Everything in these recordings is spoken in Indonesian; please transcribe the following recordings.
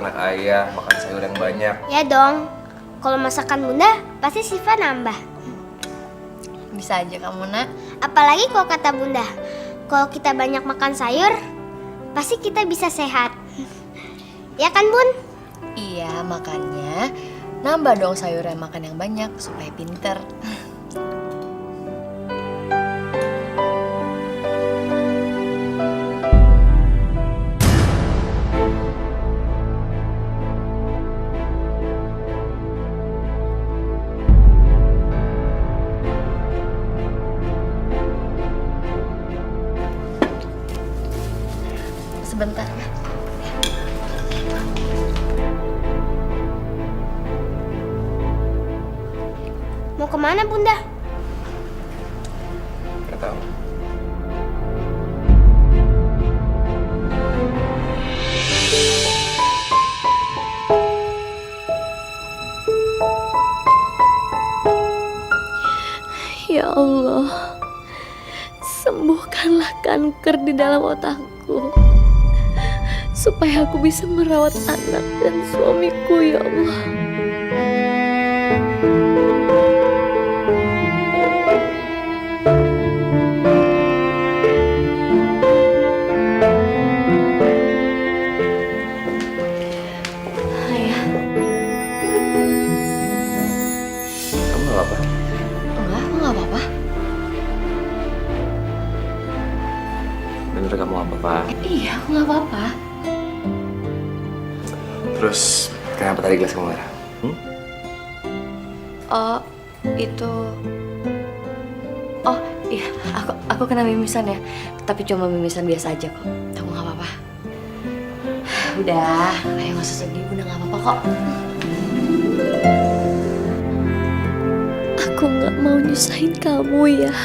anak ayah makan sayur yang banyak. Ya dong, kalau masakan bunda pasti Siva nambah. Bisa aja kamu, Nak. Apalagi kalau kata bunda, kalau kita banyak makan sayur, pasti kita bisa sehat. Ya kan bun? Iya, makanya nambah dong sayurnya, makan yang banyak supaya pinter. Sebentar ya. Mau kemana bunda? Gak tahu. Ya Allah, sembuhkanlah kanker di dalam otakku, supaya aku bisa merawat anak dan suamiku, ya Allah. Ayah, Kamu gak apa-apa? Enggak, aku nggak apa-apa. Bener kamu gak apa-apa? Iya, aku nggak apa-apa. Terus kenapa tadi gelas kamu merah? Oh, itu. Oh, iya, aku kena mimisan ya. Tapi cuma mimisan biasa aja kok. Kamu nggak apa-apa. Udah, ayo nggak usah sedih. Udah nggak apa-apa kok. aku gak mau nyusahin kamu ya.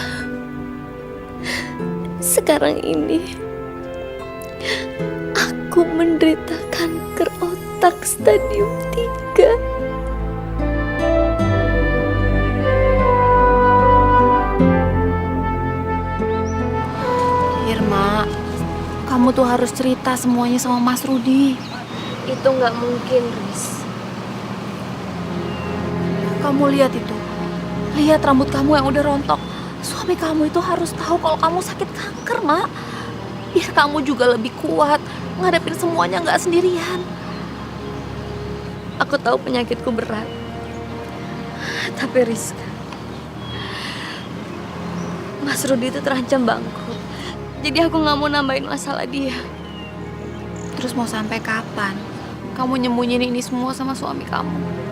Sekarang ini, aku menderita kanker otak stadium 3. Irma, kamu tuh harus cerita semuanya sama Mas Rudi. Itu gak mungkin, Riz. Kamu lihat itu. Lihat rambut kamu yang udah rontok. Suami kamu itu harus tahu kalau kamu sakit kanker, Mak. Biar kamu juga lebih kuat ngadepin semuanya nggak sendirian. Aku tahu penyakitku berat. Tapi Rizka, Mas Rudi itu terancam bangkrut. Jadi aku gak mau nambahin masalah dia. Terus mau sampai kapan kamu nyembunyiin ini semua sama suami kamu?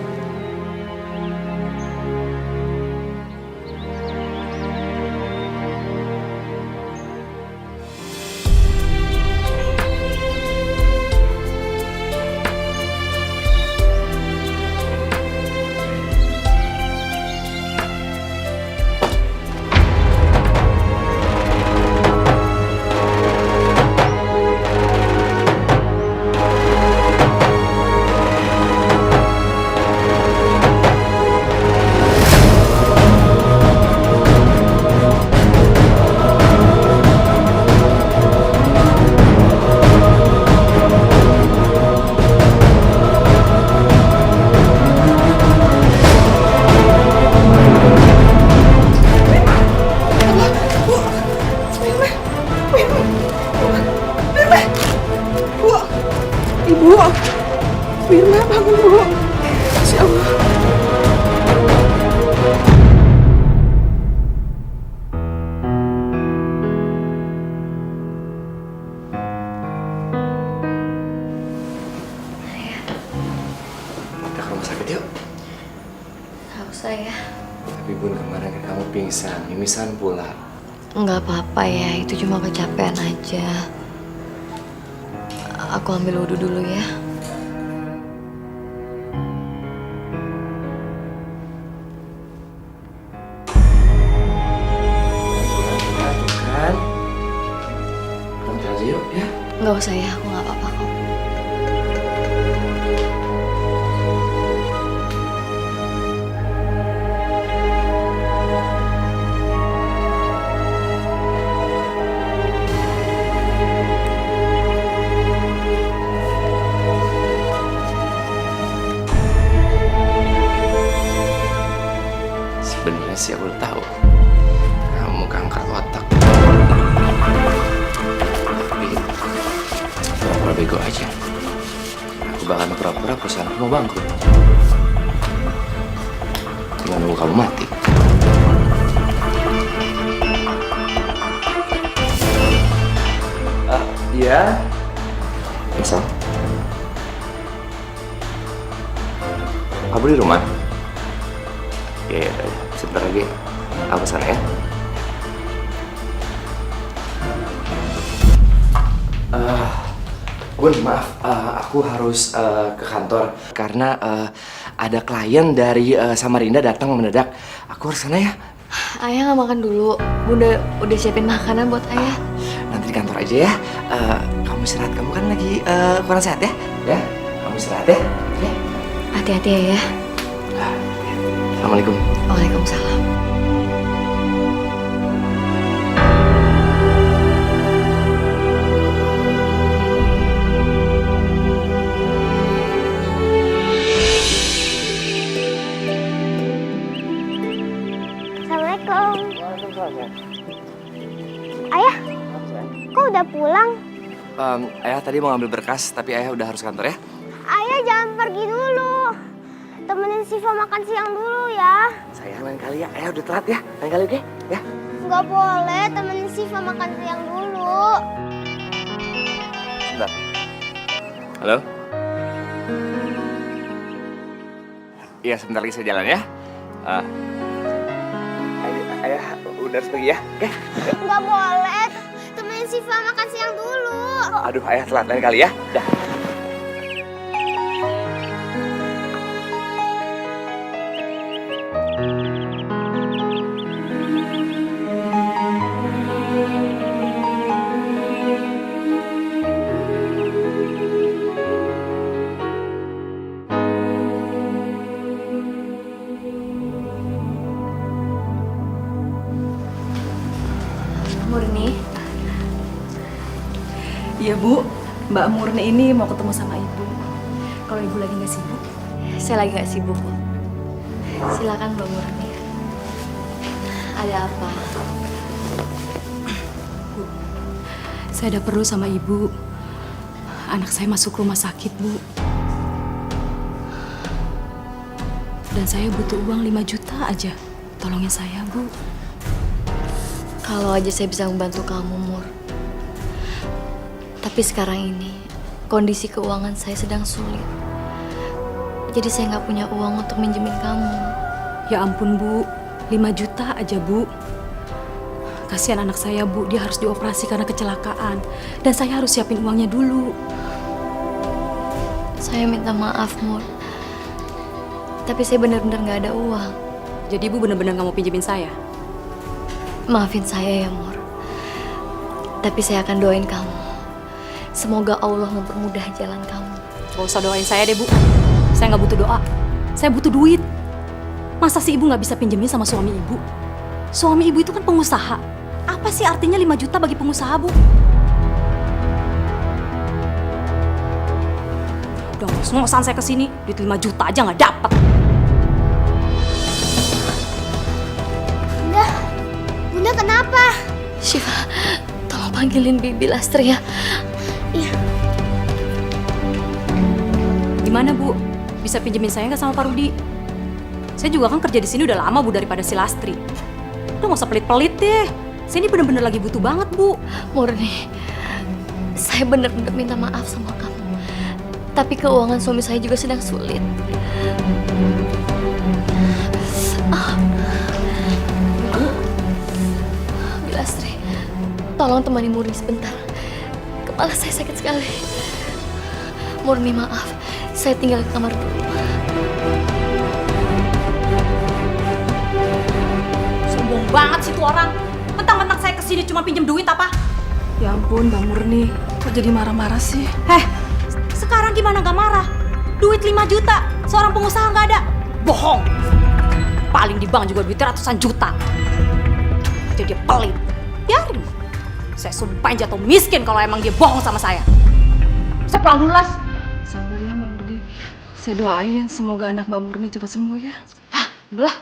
Ibu, Firna bangun bu. Insya Allah. Kita ke rumah sakit yuk. Gak usah ya. Tapi bun, kemarin kan kamu pingsan, mimisan pula. Nggak apa-apa ya, itu cuma kecapean aja. Aku ambil wudhu dulu ya. Kan? Nanti aja yuk ya. Nggak usah ya, aku nggak apa-apa kok. bego aja. Aku bakal pura-pura perusahaan mau bangkrut. Tinggal nunggu kamu mati. Iya. Misal. Kamu di rumah? Iya, sebentar lagi. Aku sana ya. Bun, maaf, aku harus ke kantor karena ada klien dari Samarinda datang mendadak. Aku harus sana ya. Ayah nggak makan dulu. Bunda udah siapin makanan buat ayah. Nanti di kantor aja ya. Kamu istirahat, kamu kan lagi kurang sehat ya? Ya, kamu istirahat ya. Ya. Hati-hati ya, ya. Assalamualaikum. Waalaikumsalam. Assalamualaikum. Ayah, kok udah pulang? Ayah tadi mau ngambil berkas, tapi ayah udah harus kantor ya. Ayah jangan pergi dulu. Temenin Siva makan siang dulu ya. Sayang, lain kali ya. Ayah udah telat ya. Lain kali oke? Ya. Nggak boleh, temenin Siva makan siang dulu. Sebentar. Halo? Iya, sebentar lagi saya jalan ya. Ayah udah harus pergi ya. Oke? Nggak boleh, temenin Siva makan siang dulu. Aduh, ayah telat. Lain kali ya. Dah. Murni, Iya Bu, Mbak Murni ini mau ketemu sama Ibu. Kalau Ibu lagi nggak sibuk. saya lagi nggak sibuk kok. Silakan Mbak Murni. Ada apa? Saya ada perlu sama Ibu. Anak saya masuk rumah sakit Bu. Dan saya butuh uang 5 juta aja. Tolongin saya Bu. Kalau aja saya bisa membantu kamu, Mur. Tapi sekarang ini, kondisi keuangan saya sedang sulit. Jadi saya nggak punya uang untuk minjemin kamu. Ya ampun Bu, 5 juta aja Bu. Kasihan anak saya Bu, dia harus dioperasi karena kecelakaan. Dan saya harus siapin uangnya dulu. Saya minta maaf, Mur. Tapi saya benar-benar nggak ada uang. Jadi Ibu benar-benar nggak mau pinjemin saya? Maafin saya ya, Mur. Tapi saya akan doain kamu. Semoga Allah mempermudah jalan kamu. Gak usah doain saya deh Bu. Saya nggak butuh doa. Saya butuh duit. Masa sih Ibu nggak bisa pinjemin sama suami Ibu? Suami Ibu itu kan pengusaha. Apa sih artinya 5 juta bagi pengusaha Bu? Udah ngos-ngosan saya kesini, duit 5 juta aja nggak dapet. Bunda kenapa? Syifa, tolong panggilin Bibi Lastri ya. Iya. Gimana Bu? Bisa pinjemin saya nggak sama Pak Rudi? Saya juga kan kerja di sini udah lama Bu daripada si Lastri. Udah nggak usah pelit-pelit deh. Saya ini bener-bener lagi butuh banget Bu. Murni, saya benar-benar minta maaf sama kamu. Tapi keuangan suami saya juga sedang sulit. Bilastri, tolong temani Murni sebentar. Kepala saya sakit sekali. Murni maaf, saya tinggal di kamar dulu. Sombong banget sih tuh orang. Mentang-mentang saya kesini cuma pinjem duit apa? Ya ampun, Mbak Murni. Kok jadi marah-marah sih? Sekarang gimana gak marah? Duit 5 juta, seorang pengusaha gak ada. Bohong. Paling di bank juga duitnya ratusan juta. Jadi dia pelit. Biarin. Saya sumpahin jatuh miskin kalau emang dia bohong sama saya. Saya pulang dulu, Las. Sabar ya Mbak Murni. Saya doain semoga anak Mbak Murni cepat sembuh ya. Belah.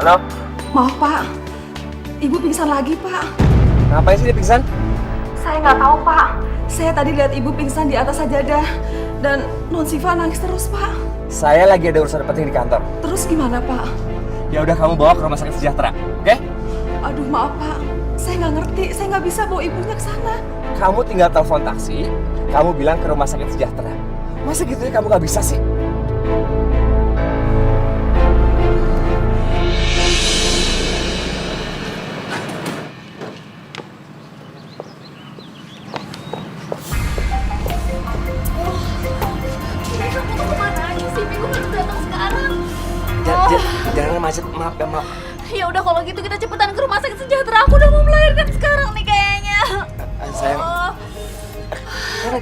Halo? Maaf Pak, Ibu pingsan lagi Pak. Ngapain sih dia pingsan? Saya nggak tahu Pak. Saya tadi lihat Ibu pingsan di atas sajadah dan Non Siva nangis terus Pak. Saya lagi ada urusan penting di kantor. Terus gimana Pak? Ya udah kamu bawa ke rumah sakit sejahtera, oke? Aduh maaf Pak, saya nggak ngerti, saya nggak bisa bawa ibunya ke sana. Kamu tinggal telepon taksi, kamu bilang ke rumah sakit sejahtera. Masa gitu ya kamu nggak bisa sih? Jangan macet, maaf ya maaf. Ya udah kalau gitu kita cepetan ke rumah sakit sejahtera. Aku udah mau melahirkan sekarang nih kayaknya. Sayang, karena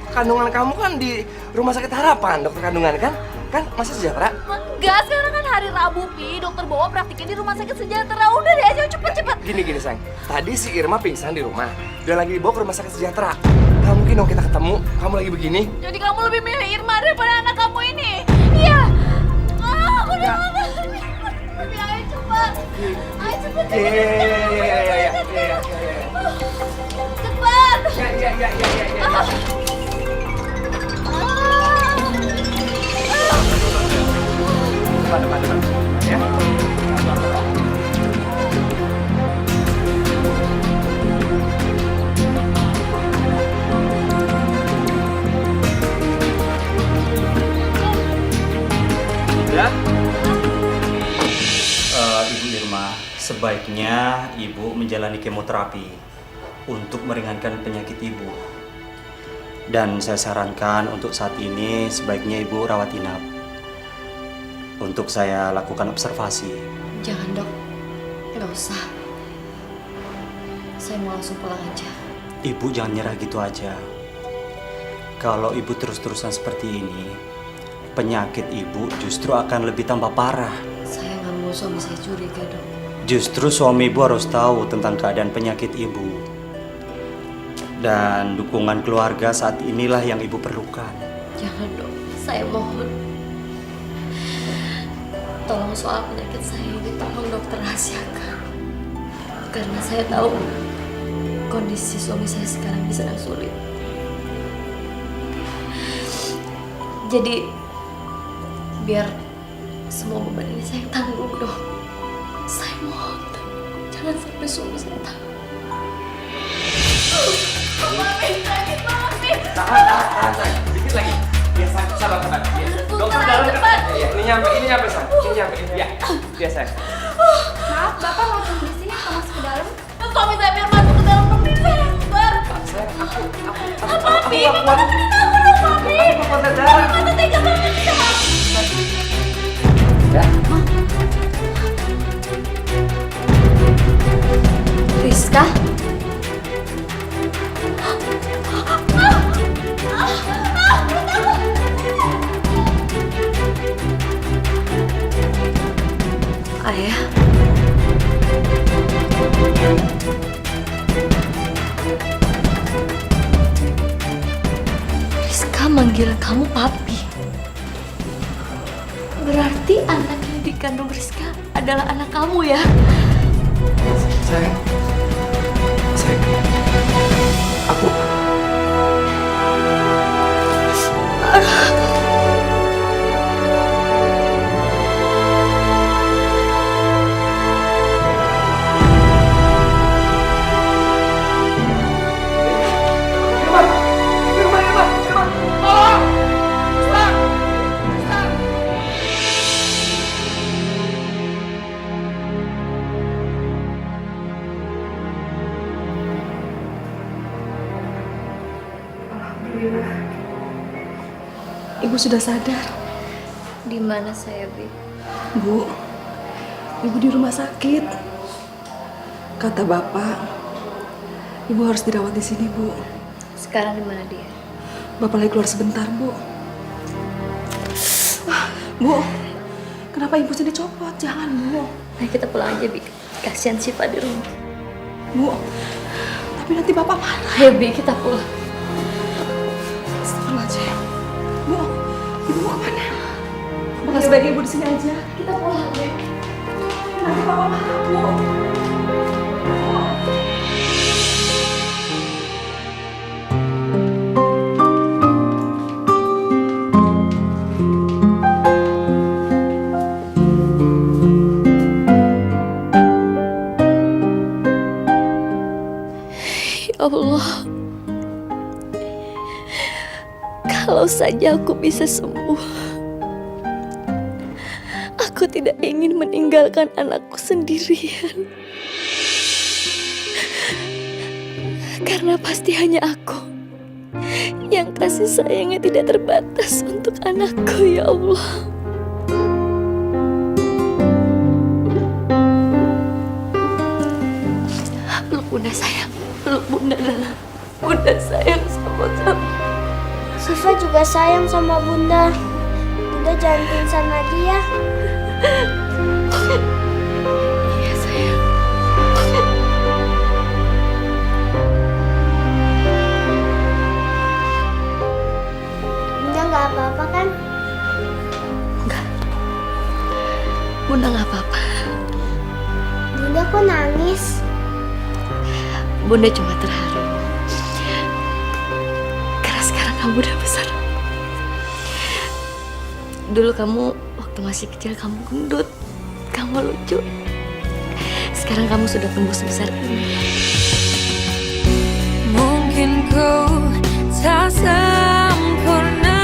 kandungan kamu kan di rumah sakit harapan, dokter kandungan kan? Kan masa sejahtera? Enggak, sekarang kan hari Rabu, Pi. Dokter bawa praktiknya di rumah sakit sejahtera. Udah deh, ayo cepet-cepet. Gini sayang, tadi si Irma pingsan di rumah dan lagi dibawa ke rumah sakit sejahtera. Gak mungkin dong kita ketemu, kamu lagi begini. Jadi kamu lebih milih Irma daripada anak kamu ini? Iya. Aku udah Ya. mau. Tapi ayo cepat. Ayo cepet. Iya. Cepat. Iya. Depan. Ya. Ya. Ibu Irma, sebaiknya Ibu menjalani kemoterapi untuk meringankan penyakit Ibu. Dan saya sarankan untuk saat ini sebaiknya Ibu rawat inap. Untuk saya lakukan observasi. Jangan dok, nggak usah. Saya mau langsung pulang aja. Ibu jangan nyerah gitu aja. Kalau Ibu terus-terusan seperti ini, penyakit Ibu justru akan lebih tambah parah. Saya nggak mau suami saya curiga dok. Justru suami Ibu harus tahu tentang keadaan penyakit Ibu. Dan dukungan keluarga saat inilah yang Ibu perlukan. Jangan dok, saya mohon. Tolong soal penyakit saya ini tolong dokter rahasiakan. Karena saya tahu kondisi suami saya sekarang sedang sulit. Jadi biar semua beban ini saya tanggung dok. Saya mohon jangan sampai suami saya tahu. Mami, sakit mami. Tahan, sayang. Dikit lagi. Ya, sabar. Ya. Dokter dalam cepat. Ya, ini nyampe, sayang. Ini nyampe. Ya, sayang. Maaf, Bapak mau tunggu di sini atau masuk ke dalam? Suami saya biar masuk ke dalam rumah saya keluar. Sayang, aku Mami, kuat. Mami, aku dong Mami. Aku kuat darah. Mata tega banget sama. Ya. Rizka? Ayah. Rizka manggil kamu papi. Berarti anak yang dikandung Rizka adalah anak kamu ya? Sayang. Aku Ibu sudah sadar. Di mana saya, Bi? Bu, Ibu di rumah sakit. Kata Bapak, Ibu harus dirawat di sini, Bu. Sekarang di mana dia? Bapak lagi keluar sebentar, Bu. Bu, kenapa Ibu sini copot? Jangan, Bu. Ayo kita pulang aja, Bi. Kasihan Siva di rumah. Bu, tapi nanti Bapak marah. Ayo, Bi, kita pulang. Astagfirullahaladzim. Bu, Ibu mau kemana? Bukan sebaiknya Ibu di sini aja. Kita pulang, Bi. nanti papa marah, Bu. Ya Allah, kalau saja aku bisa sembuh. Aku tidak ingin meninggalkan anakku sendirian. Karena pasti hanya aku yang kasih sayangnya tidak terbatas untuk anakku, ya Allah. Peluk bunda sayang, peluk bunda dalam. Bunda sayang sama kamu. Siva juga sayang sama Bunda. Bunda jangan pingsan lagi ya. Iya sayang. Bunda nggak apa-apa kan? Enggak. Bunda nggak apa-apa. Bunda kok nangis? Bunda cuma terharu. Karena sekarang kamu udah besar. Dulu kamu waktu masih kecil kamu gendut, kamu lucu. Sekarang kamu sudah tumbuh sebesar ini. Mungkin ku tak sempurna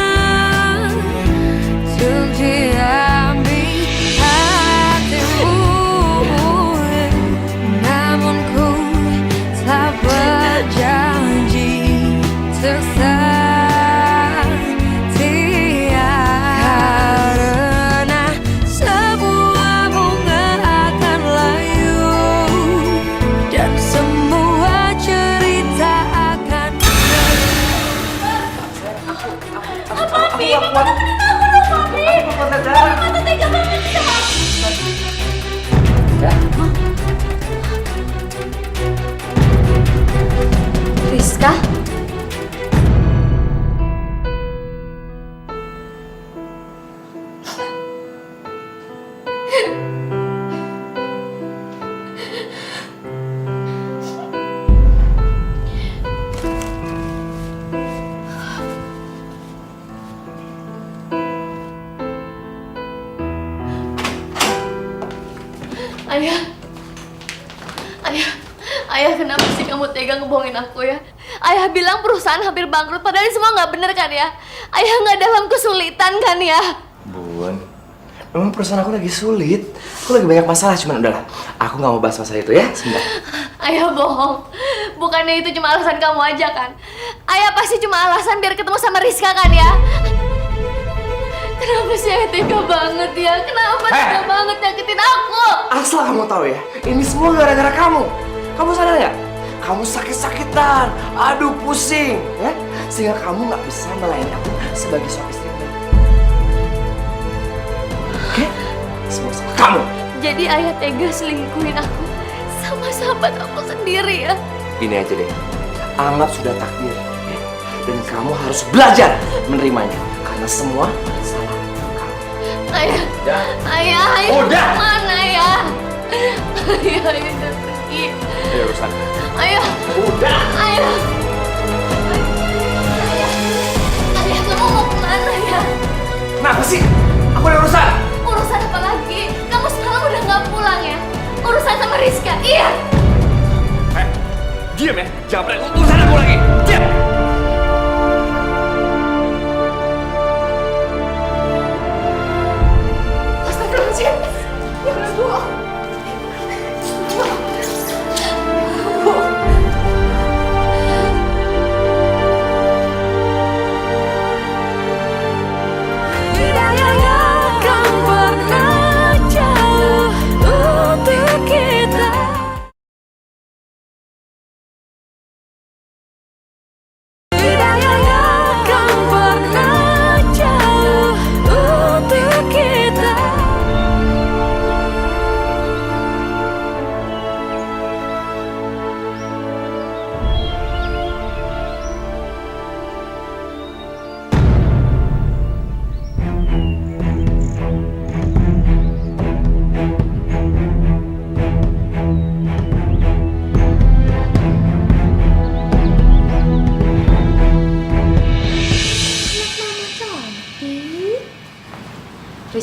untuk diambil hatimu, namun ku tak berjanji untuk setia. Karena sebuah bunga akan layu dan semua cerita akan Rizka? Ayah, ayah kenapa sih kamu tega ngebohongin aku ya? Ayah bilang perusahaan hampir bangkrut, padahal ini semua nggak bener kan ya? Ayah nggak dalam kesulitan kan ya? Bun, memang perusahaan aku lagi sulit. Aku lagi banyak masalah, cuman udahlah. Aku nggak mau bahas masalah itu ya, sebentar. Ayah bohong, bukannya itu cuma alasan kamu aja kan? Ayah pasti cuma alasan biar ketemu sama Rizka kan ya? Kenapa sih ayah tega banget ya? Kenapa tega banget nyakitin aku? Asal kamu tahu ya, ini semua gara-gara kamu. Kamu sadar nggak? Kamu sakit-sakitan, aduh pusing, ya? Sehingga kamu nggak bisa melayani aku sebagai suami istri. Oke? Semua salah kamu. Jadi ayah tega selingkuhin aku sama sahabat aku sendiri ya? Ini aja deh, anggap sudah takdir, ya? Dan kamu harus belajar menerimanya, karena semua salah kamu. Ayah, Udah. ayah Udah. kemana ya? Ayah udah pergi. Ayo urusan. Ayah, Udah. ayah. Ayah, kamu mau kemana ya? Kenapa sih? Aku ada urusan. Urusan apa lagi? Kamu sekarang udah nggak pulang ya? Urusan sama Rizka, iya? Diam ya, jangan pernah urusan aku lagi. Diam.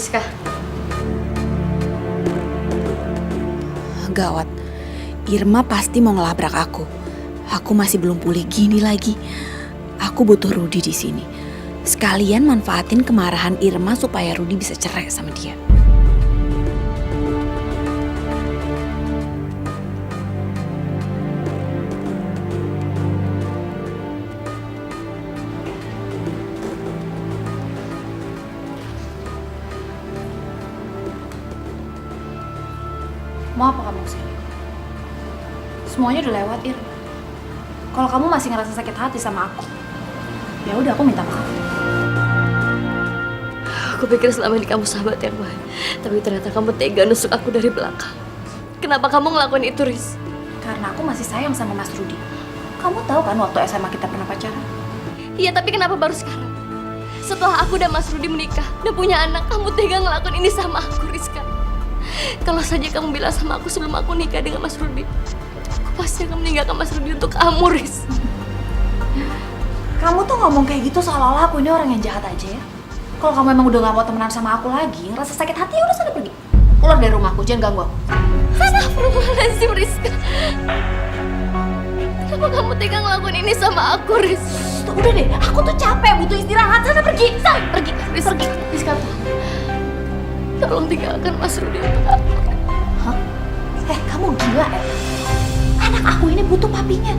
Rizka. Gawat. Irma pasti mau ngelabrak aku. Aku masih belum pulih gini lagi. Aku butuh Rudi di sini. Sekalian manfaatin kemarahan Irma supaya Rudi bisa cerai sama dia. Mau apa kamu kesini? Semuanya udah lewat, Ir. Kalau kamu masih ngerasa sakit hati sama aku, ya udah aku minta maaf. Aku pikir selama ini kamu sahabat yang baik, tapi ternyata kamu tega nusuk aku dari belakang. Kenapa kamu ngelakuin itu, Riz? Karena aku masih sayang sama Mas Rudi. Kamu tahu kan waktu SMA kita pernah pacaran? Iya, tapi kenapa baru sekarang? Setelah aku dan Mas Rudi menikah dan punya anak, kamu tega ngelakuin ini sama aku, Rizka. Kalau saja kamu bilang sama aku sebelum aku nikah dengan Mas Rudi, aku pasti akan meninggalkan Mas Rudi untuk kamu, Riz. Kamu tuh ngomong kayak gitu seolah-olah aku ini orang yang jahat aja ya. Kalau kamu emang udah gak mau temenan sama aku lagi, ngerasa sakit hati, ya udah sana pergi. Keluar dari rumahku, jangan ganggu aku. Astagfirullahaladzim, Rizka. Kenapa kamu tega ngelakuin ini sama aku, Riz? Tuh, udah deh, aku tuh capek, butuh istirahat. Sana pergi, sana pergi, pergi. Rizka, tolong tinggalkan Mas Rudi untuk aku. Hah? Kamu gila ya? Anak aku ini butuh papinya.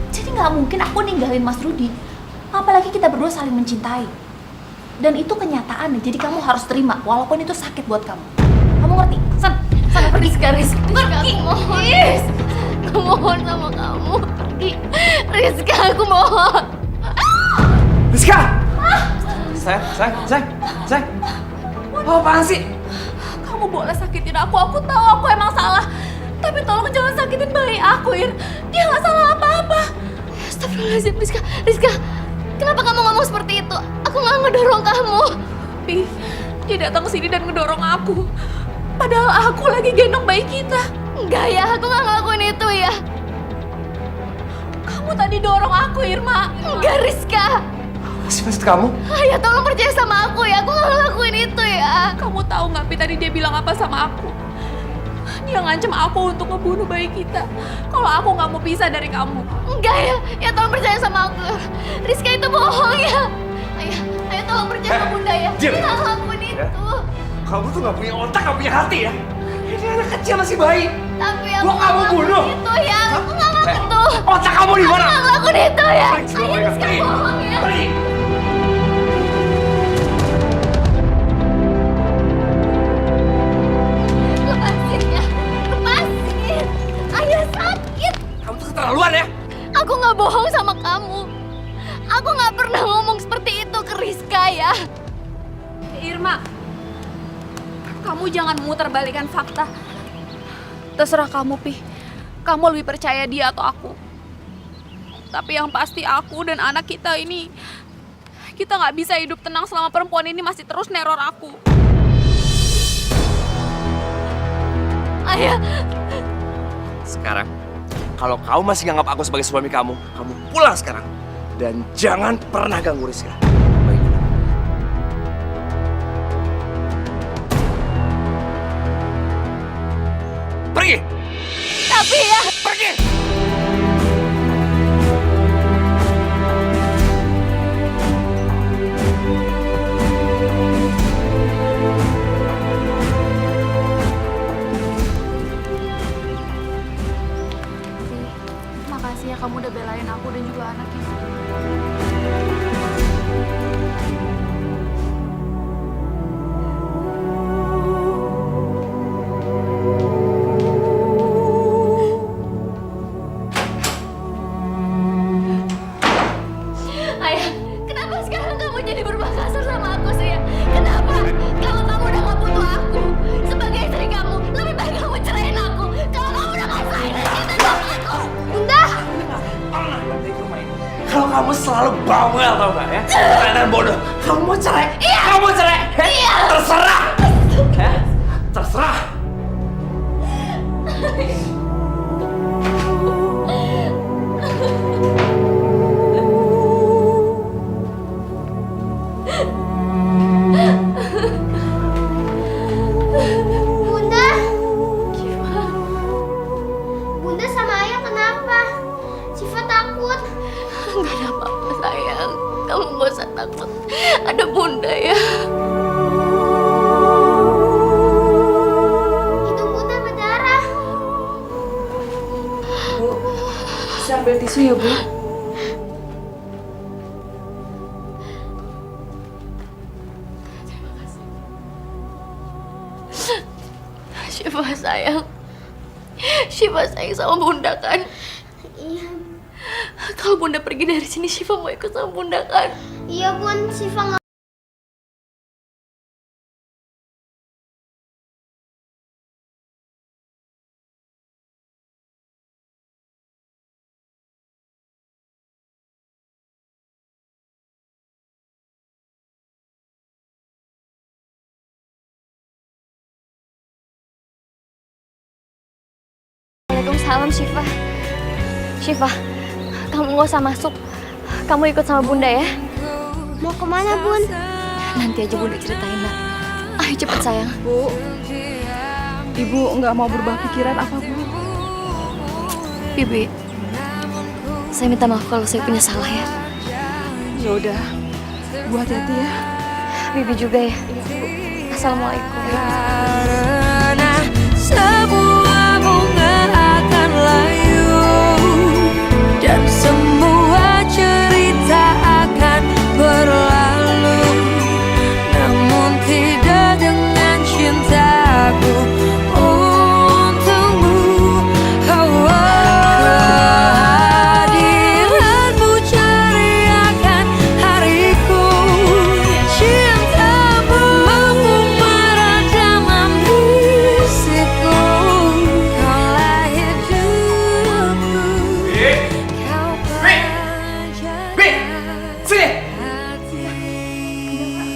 Jadi nggak mungkin aku ninggalin Mas Rudi. Apalagi kita berdua saling mencintai. Dan itu kenyataan nih, jadi kamu harus terima walaupun itu sakit buat kamu. Kamu ngerti? Sana pergi. Rizka, aku mohon. Aku mohon sama kamu, pergi. Rizka, aku mohon. Rizka! Sayang. Oh, apaan sih? Kamu boleh sakitin aku tahu aku emang salah. Tapi tolong jangan sakitin bayi aku, Ir. Dia nggak salah apa-apa. Astagfirullahaladzim, Rizka. Kenapa kamu ngomong seperti itu? Aku nggak ngedorong kamu. Pi, dia datang ke sini dan ngedorong aku. Padahal aku lagi gendong bayi kita. Enggak ya, aku nggak ngelakuin itu ya. Kamu tadi dorong aku, Irma. Enggak, Rizka. Maksud kamu? Ayah, tolong percaya sama aku ya. Aku nggak ngelakuin itu ya. Kamu tahu nggak, Pi, tadi dia bilang apa sama aku? Dia ngancem aku untuk ngebunuh bayi kita kalau aku nggak mau pisah dari kamu. Enggak ya, ya tolong percaya sama aku. Rizka itu bohong ya. Ayah tolong percaya sama bunda ya. Diam. Dia nggak ngelakuin itu. Kamu tuh gak punya otak, gak punya hati ya? Ini anak kecil masih bayi. Tapi aku Gua nggak kamu bunuh. ngelakuin itu ya. Aku nggak ngelakuin itu. Otak kamu di mana? Aku nggak ngelakuin itu ya. Pergi, Ayah, Rizka pergi. bohong ya. Pergi. Lepasin ya. Lepasin. Ayah sakit. Kamu tuh keterlaluan ya? Aku nggak bohong sama kamu. Aku nggak pernah ngomong seperti itu ke Rizka ya. Irma, kamu jangan memutarbalikkan fakta. Terserah kamu, Pi. Kamu lebih percaya dia atau aku. Tapi yang pasti aku dan anak kita ini, kita nggak bisa hidup tenang selama perempuan ini masih terus neror aku. Ayah, Sekarang, kalau kamu masih nganggap aku sebagai suami kamu pulang sekarang. Dan jangan pernah ganggu Rizka. Baik. Pergi! tapi ya. Pergi! Makasih ya kamu udah belain aku dan juga anaknya. Ayah, kenapa sekarang kamu jadi berubah kasar sama aku sih ya? Kenapa? Kalau kamu udah gak butuh aku sebagai istri kamu, lebih baik kamu ceraiin aku. Kalau kamu udah gak sayang dan cinta sama aku. Bunda! Pernah dari rumah ini. Kalau kamu selalu bawel tau gak ya? Dan bodoh. Kamu mau cerai? Iya. Kamu mau cerai? Iya. Terserah. Terserah. takut ada bunda ya. Itu bunda berdarah. Bu, saya ambil tisu ya, Bu. Syifa sayang sama bunda kan? Iya. Kalau bunda pergi dari sini, Syifa mau ikut sama bunda kan? Iya bun, Syifa nggak. Waalaikumsalam Syifa. Syifa, kamu nggak usah masuk. Kamu ikut sama bunda ya. Mau kemana bun? Nanti aja bunda ceritain nak. Ayo cepet sayang. Bu, Ibu nggak mau berubah pikiran apa, Bu? Bibi, saya minta maaf kalau saya punya salah ya. Ya udah, Bu hati-hati ya. Bibi juga ya. Assalamualaikum. Karena sebuah bunga akan layu dan semua cerita akan berlalu, namun tidak dengan cintaku untukmu. Kehadiranmu ceriakan hariku, cintamu mampu meredam ambisiku. Kaulah hidupku, kau Sini! hati.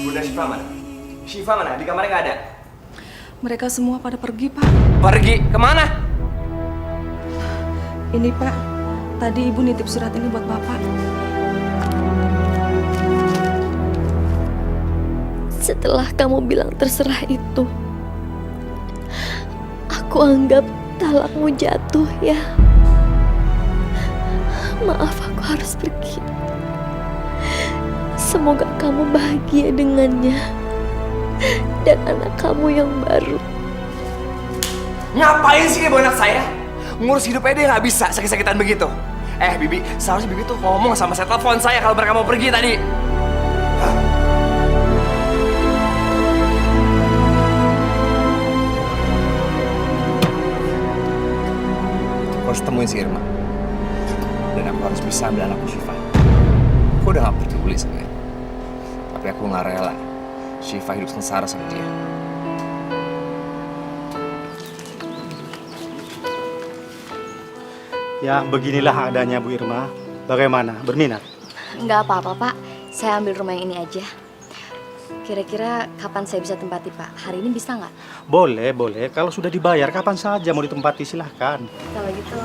Bunda Syifa mana? Syifa mana? Di kamarnya nggak ada. Mereka semua pada pergi, Pak. Pergi kemana? Ini, Pak. Tadi Ibu nitip surat ini buat Bapak. Setelah kamu bilang terserah itu, aku anggap talakmu jatuh ya. Maaf, aku harus pergi. Semoga kamu bahagia dengannya dan anak kamu yang baru. Ngapain sih ibu anak saya? Ngurus hidup aja dia nggak bisa sakit-sakitan begitu. Bibi, seharusnya Bibi tuh ngomong sama saya, telepon saya kalau mereka mau pergi tadi. Aku harus temuin si Irma. Dan aku harus bisa ambil anakku Syifa. Aku udah gak peduli sama dia. Tapi aku gak rela Syifa hidup sengsara sama dia. Ya, beginilah adanya Bu Irma. Bagaimana? Berminat? Nggak apa-apa Pak, saya ambil rumah yang ini aja. Kira-kira kapan saya bisa tempati Pak? Hari ini bisa nggak? Boleh, boleh. Kalau sudah dibayar, kapan saja mau ditempati silahkan. Kalau gitu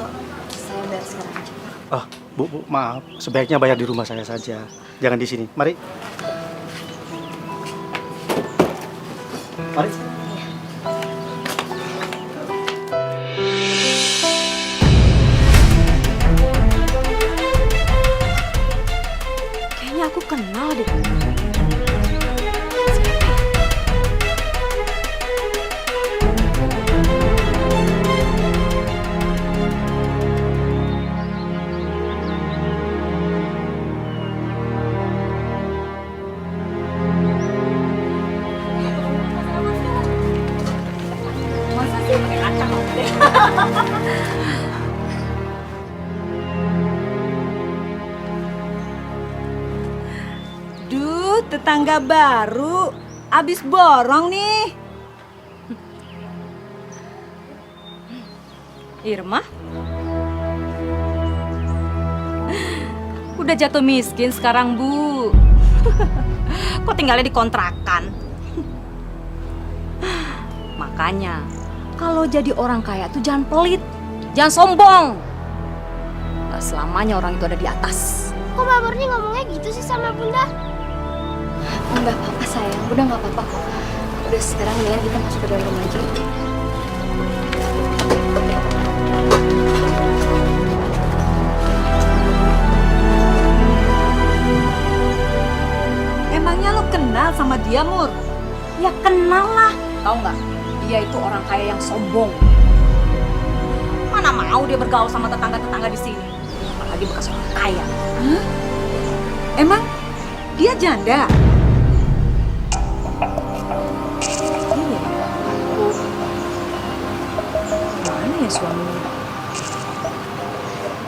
saya bayar sekarang aja Pak. Oh, Bu, maaf. Sebaiknya bayar di rumah saya saja. Jangan di sini. Mari. Mari. Kayaknya aku kenal deh. Masa sih pakai kacang? Duh, tetangga baru. Abis borong nih. Irma? Udah jatuh miskin sekarang, Bu. Kok tinggalnya di kontrakan? Makanya, kalau jadi orang kaya tuh jangan pelit. Jangan sombong. Gak selamanya orang itu ada di atas. Kok Mbak Murni ngomongnya gitu sih sama Bunda? Nggak apa-apa sayang, udah nggak apa-apa kok. Udah sekarang mendingan kita masuk ke dalam rumah aja. sama dia, Mur? Ya kenal lah. Tahu nggak? Dia itu orang kaya yang sombong. Mana mau dia bergaul sama tetangga-tetangga di sini? Apalagi bekas orang kaya. Hah? Emang dia janda? Iya. Mana ya suaminya?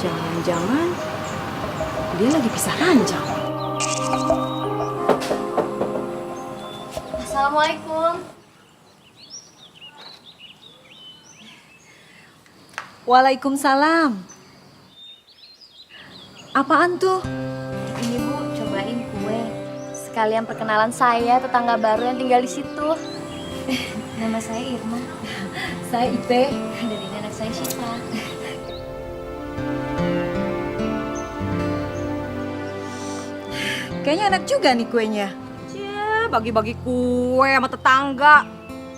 Jangan-jangan dia lagi pisah ranjang. Assalamualaikum. Waalaikumsalam. Apaan tuh? Ini Bu, cobain kue. Sekalian perkenalan saya, tetangga baru yang tinggal di situ. Nama saya Irma. Saya Ipe. Dan ini anak saya Syifa. Kayaknya enak juga nih kuenya. Cie, bagi-bagi kue sama tetangga.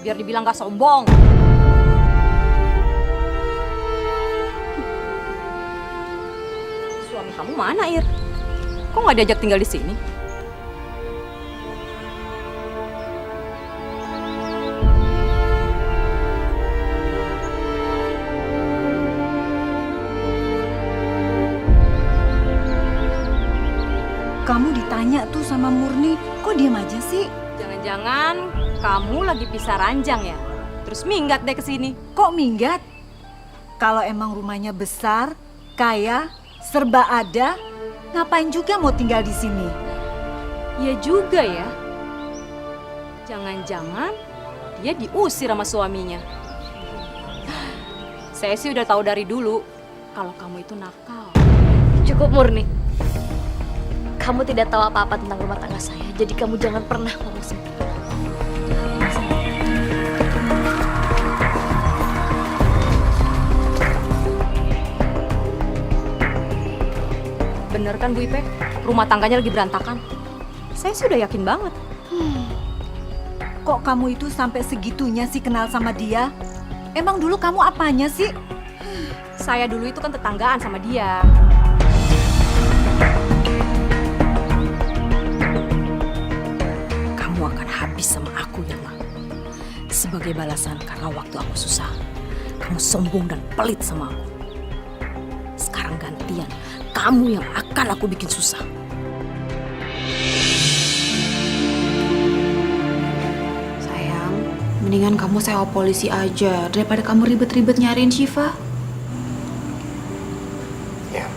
Biar dibilang gak sombong. Suami kamu mana, Ir? Kok gak diajak tinggal di sini? Kamu ditanya tuh sama Murni, kok diam aja sih? Jangan-jangan kamu lagi pisah ranjang ya? Terus minggat deh ke sini. Kok minggat? Kalau emang rumahnya besar, kaya, serba ada, ngapain juga mau tinggal di sini? Ya juga ya. Jangan-jangan dia diusir sama suaminya. Saya sih udah tahu dari dulu kalau kamu itu nakal. Cukup Murni. Kamu tidak tahu apa-apa tentang rumah tangga saya, jadi kamu jangan pernah ngomong seperti itu. Bener kan Bu Ipe? Rumah tangganya lagi berantakan. Saya sih udah yakin banget. Kok kamu itu sampai segitunya sih kenal sama dia? Emang dulu kamu apanya sih? Saya dulu itu kan tetanggaan sama dia. Kamu akan habis sama aku, Irma. Sebagai balasan karena waktu aku susah, kamu sombong dan pelit sama aku. Sekarang gantian, kamu yang akan aku bikin susah. Sayang, mendingan kamu sewa polisi aja daripada kamu ribet-ribet nyariin Syifa. Ya.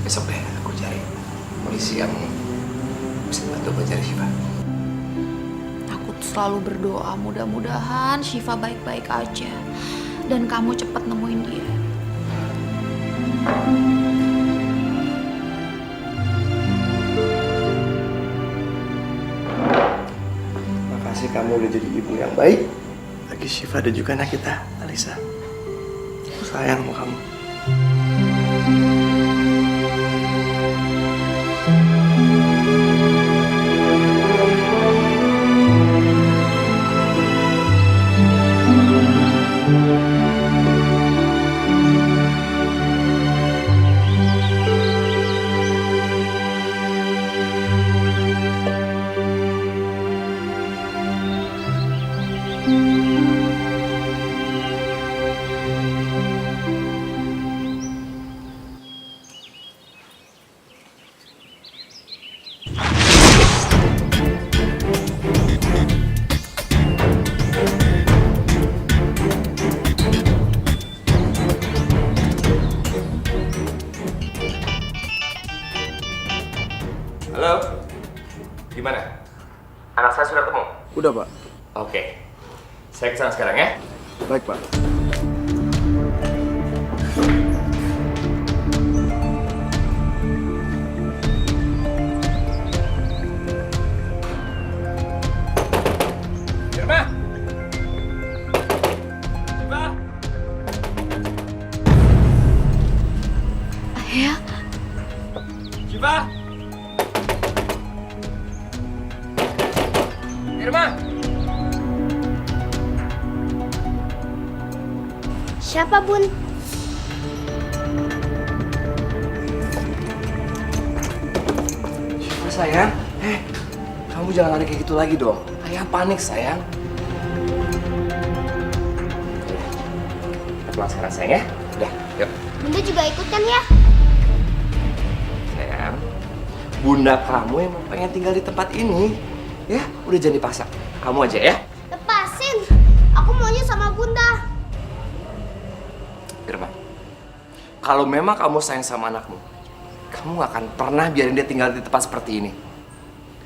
Besok deh aku cari polisi yang bisa bantu gue cari Syifa. Aku tuh selalu berdoa mudah-mudahan Syifa baik-baik aja dan kamu cepat nemuin dia. Makasih kamu udah jadi ibu yang baik bagi Syifa dan juga anak kita, Alisa. Aku sayang sama kamu. Halo, gimana? Anak saya sudah ketemu? Udah, Pak. Oke, saya kesana sekarang ya. Baik, Pak. Irma! Syifa! Ayah, Syifa! Irma! Siapa, Bun? Syifa sayang, Kamu jangan ada kayak gitu lagi dong. Ayah panik, sayang. Kita pulang sekarang, sayang ya. Udah, yuk. Bunda juga ikut kan ya? Sayang, bunda kamu yang pengen tinggal di tempat ini. Ya, udah jangan dipaksa. Kamu aja ya. Lepasin. Aku maunya sama Bunda. Irma, kalau memang kamu sayang sama anakmu, kamu gak akan pernah biarin dia tinggal di tempat seperti ini.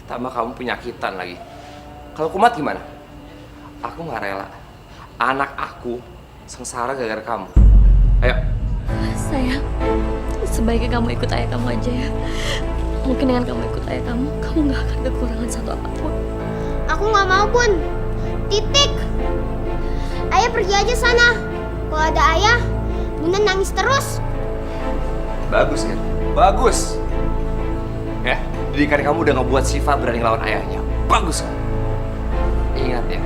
Ditambah kamu penyakitan lagi. Kalau kumat gimana? Aku gak rela anak aku sengsara gara-gara kamu. Ayo. Sayang, sebaiknya kamu ikut ayah kamu aja ya. Mungkin dengan kamu ikut ayah kamu gak akan kekurangan satu apapun. Aku nggak mau, Bun. Titik. Ayah pergi aja sana. Kalau ada ayah, Bunda nangis terus. Bagus kan? Bagus. Ya, didikan kamu udah ngebuat Syifa berani ngelawan ayahnya. Bagus kan? Ingat ya,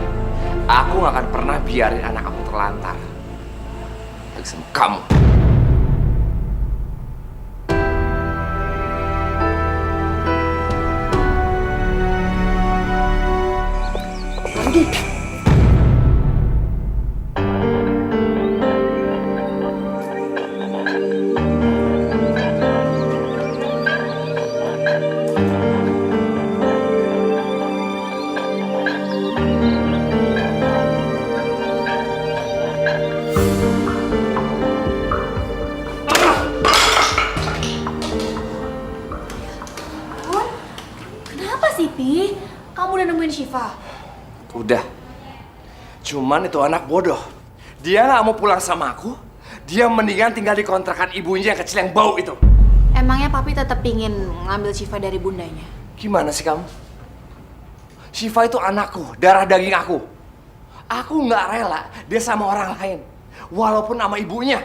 aku gak akan pernah biarin anak aku terlantar. Lagi sama kamu. Kenapa sih, Pi? Kamu udah nemuin Syifa? Udah. Cuman itu anak bodoh. Dia gak mau pulang sama aku. Dia mendingan tinggal di kontrakan ibunya yang kecil yang bau itu. Emangnya Papi tetap pingin ngambil Syifa dari bundanya? Gimana sih kamu? Syifa itu anakku, darah daging aku. Aku gak rela dia sama orang lain. Walaupun sama ibunya.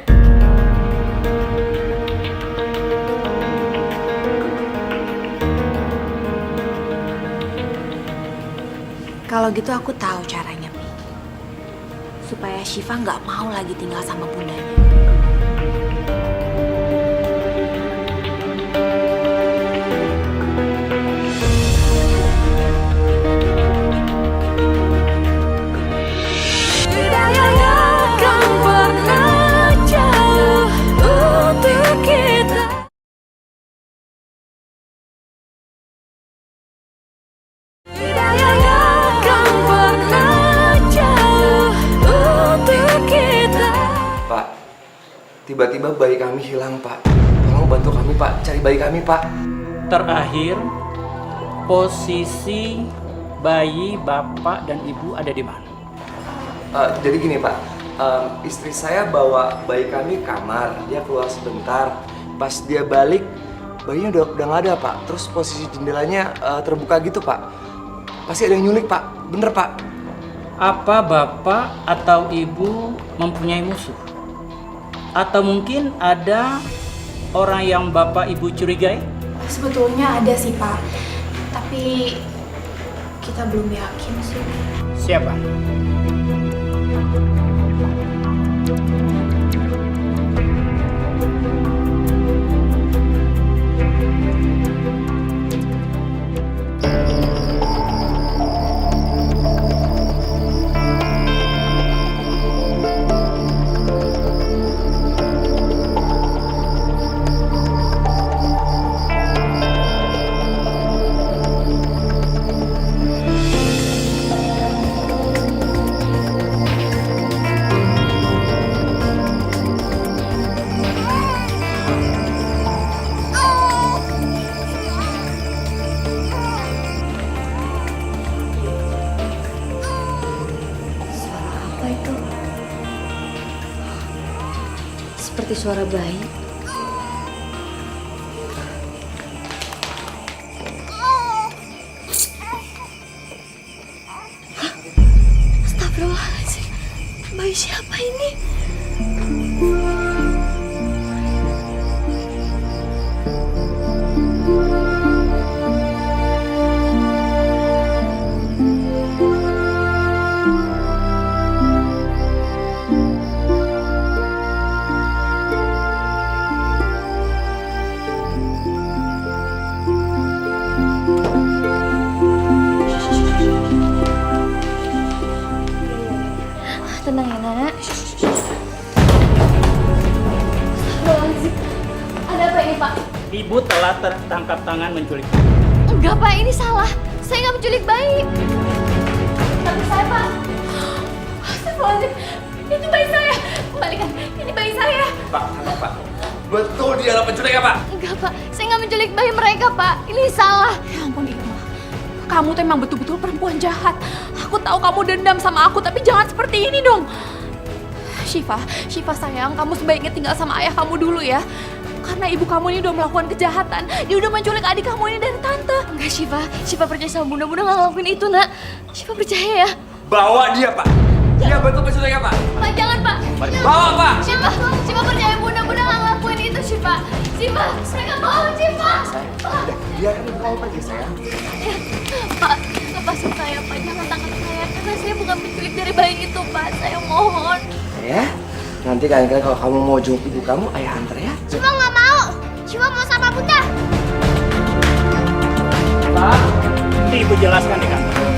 Kalau gitu aku tahu caranya, Pi. Supaya Syifa nggak mau lagi tinggal sama bundanya. Tiba-tiba bayi kami hilang, Pak. Tolong bantu kami, Pak. Cari bayi kami, Pak. Terakhir, posisi bayi bapak dan ibu ada di mana? Jadi gini, Pak. Istri saya bawa bayi kami ke kamar. Dia keluar sebentar. Pas dia balik, bayinya udah nggak ada, Pak. Terus posisi jendelanya terbuka gitu, Pak. Pasti ada yang nyulik, Pak. Bener, Pak. Apa bapak atau ibu mempunyai musuh? Atau mungkin ada orang yang bapak ibu curigai? Sebetulnya ada sih, Pak. Tapi kita belum yakin sih. Siapa? Seperti suara bayi. Astagfirullahaladzim. Bayi siapa ini? ibu telah tertangkap tangan menculik. Enggak Pak, ini salah. Saya nggak menculik bayi. Tapi saya Pak. Astagfirullahaladzim, itu bayi saya. Kembalikan, ini bayi saya. Pak, Pak. Betul dia adalah penculik ya, Pak? Enggak Pak, saya nggak menculik bayi mereka Pak. Ini salah. Ya ampun Irma, kamu tuh emang betul-betul perempuan jahat. Aku tahu kamu dendam sama aku, tapi jangan seperti ini dong. Syifa sayang, kamu sebaiknya tinggal sama ayah kamu dulu ya. Karena ibu kamu ini udah melakukan kejahatan. Dia udah menculik adik kamu ini dari tante. Enggak Syifa percaya sama Bunda. Bunda nggak ngelakuin itu nak. Syifa percaya ya. Bawa dia, Pak. Dia betul penculik ya, Pak? Pak jangan Pak. Bawa, Pak. Syifa percaya Bunda. Bunda nggak ngelakuin itu Syifa. Mereka bohong Syifa. Udah, biarkan ibu kamu pergi, sayang. Pak, lepasin saya Pak. Jangan tangkap saya. Karena saya bukan penculik dari bayi itu Pak. Saya mohon. Ya, nanti kalian kalau kamu mau jenguk ibu kamu, ayah antar ya. Syifa nggak mau. Syifa mau sama Bunda. Pak, ibu jelaskan di kantor.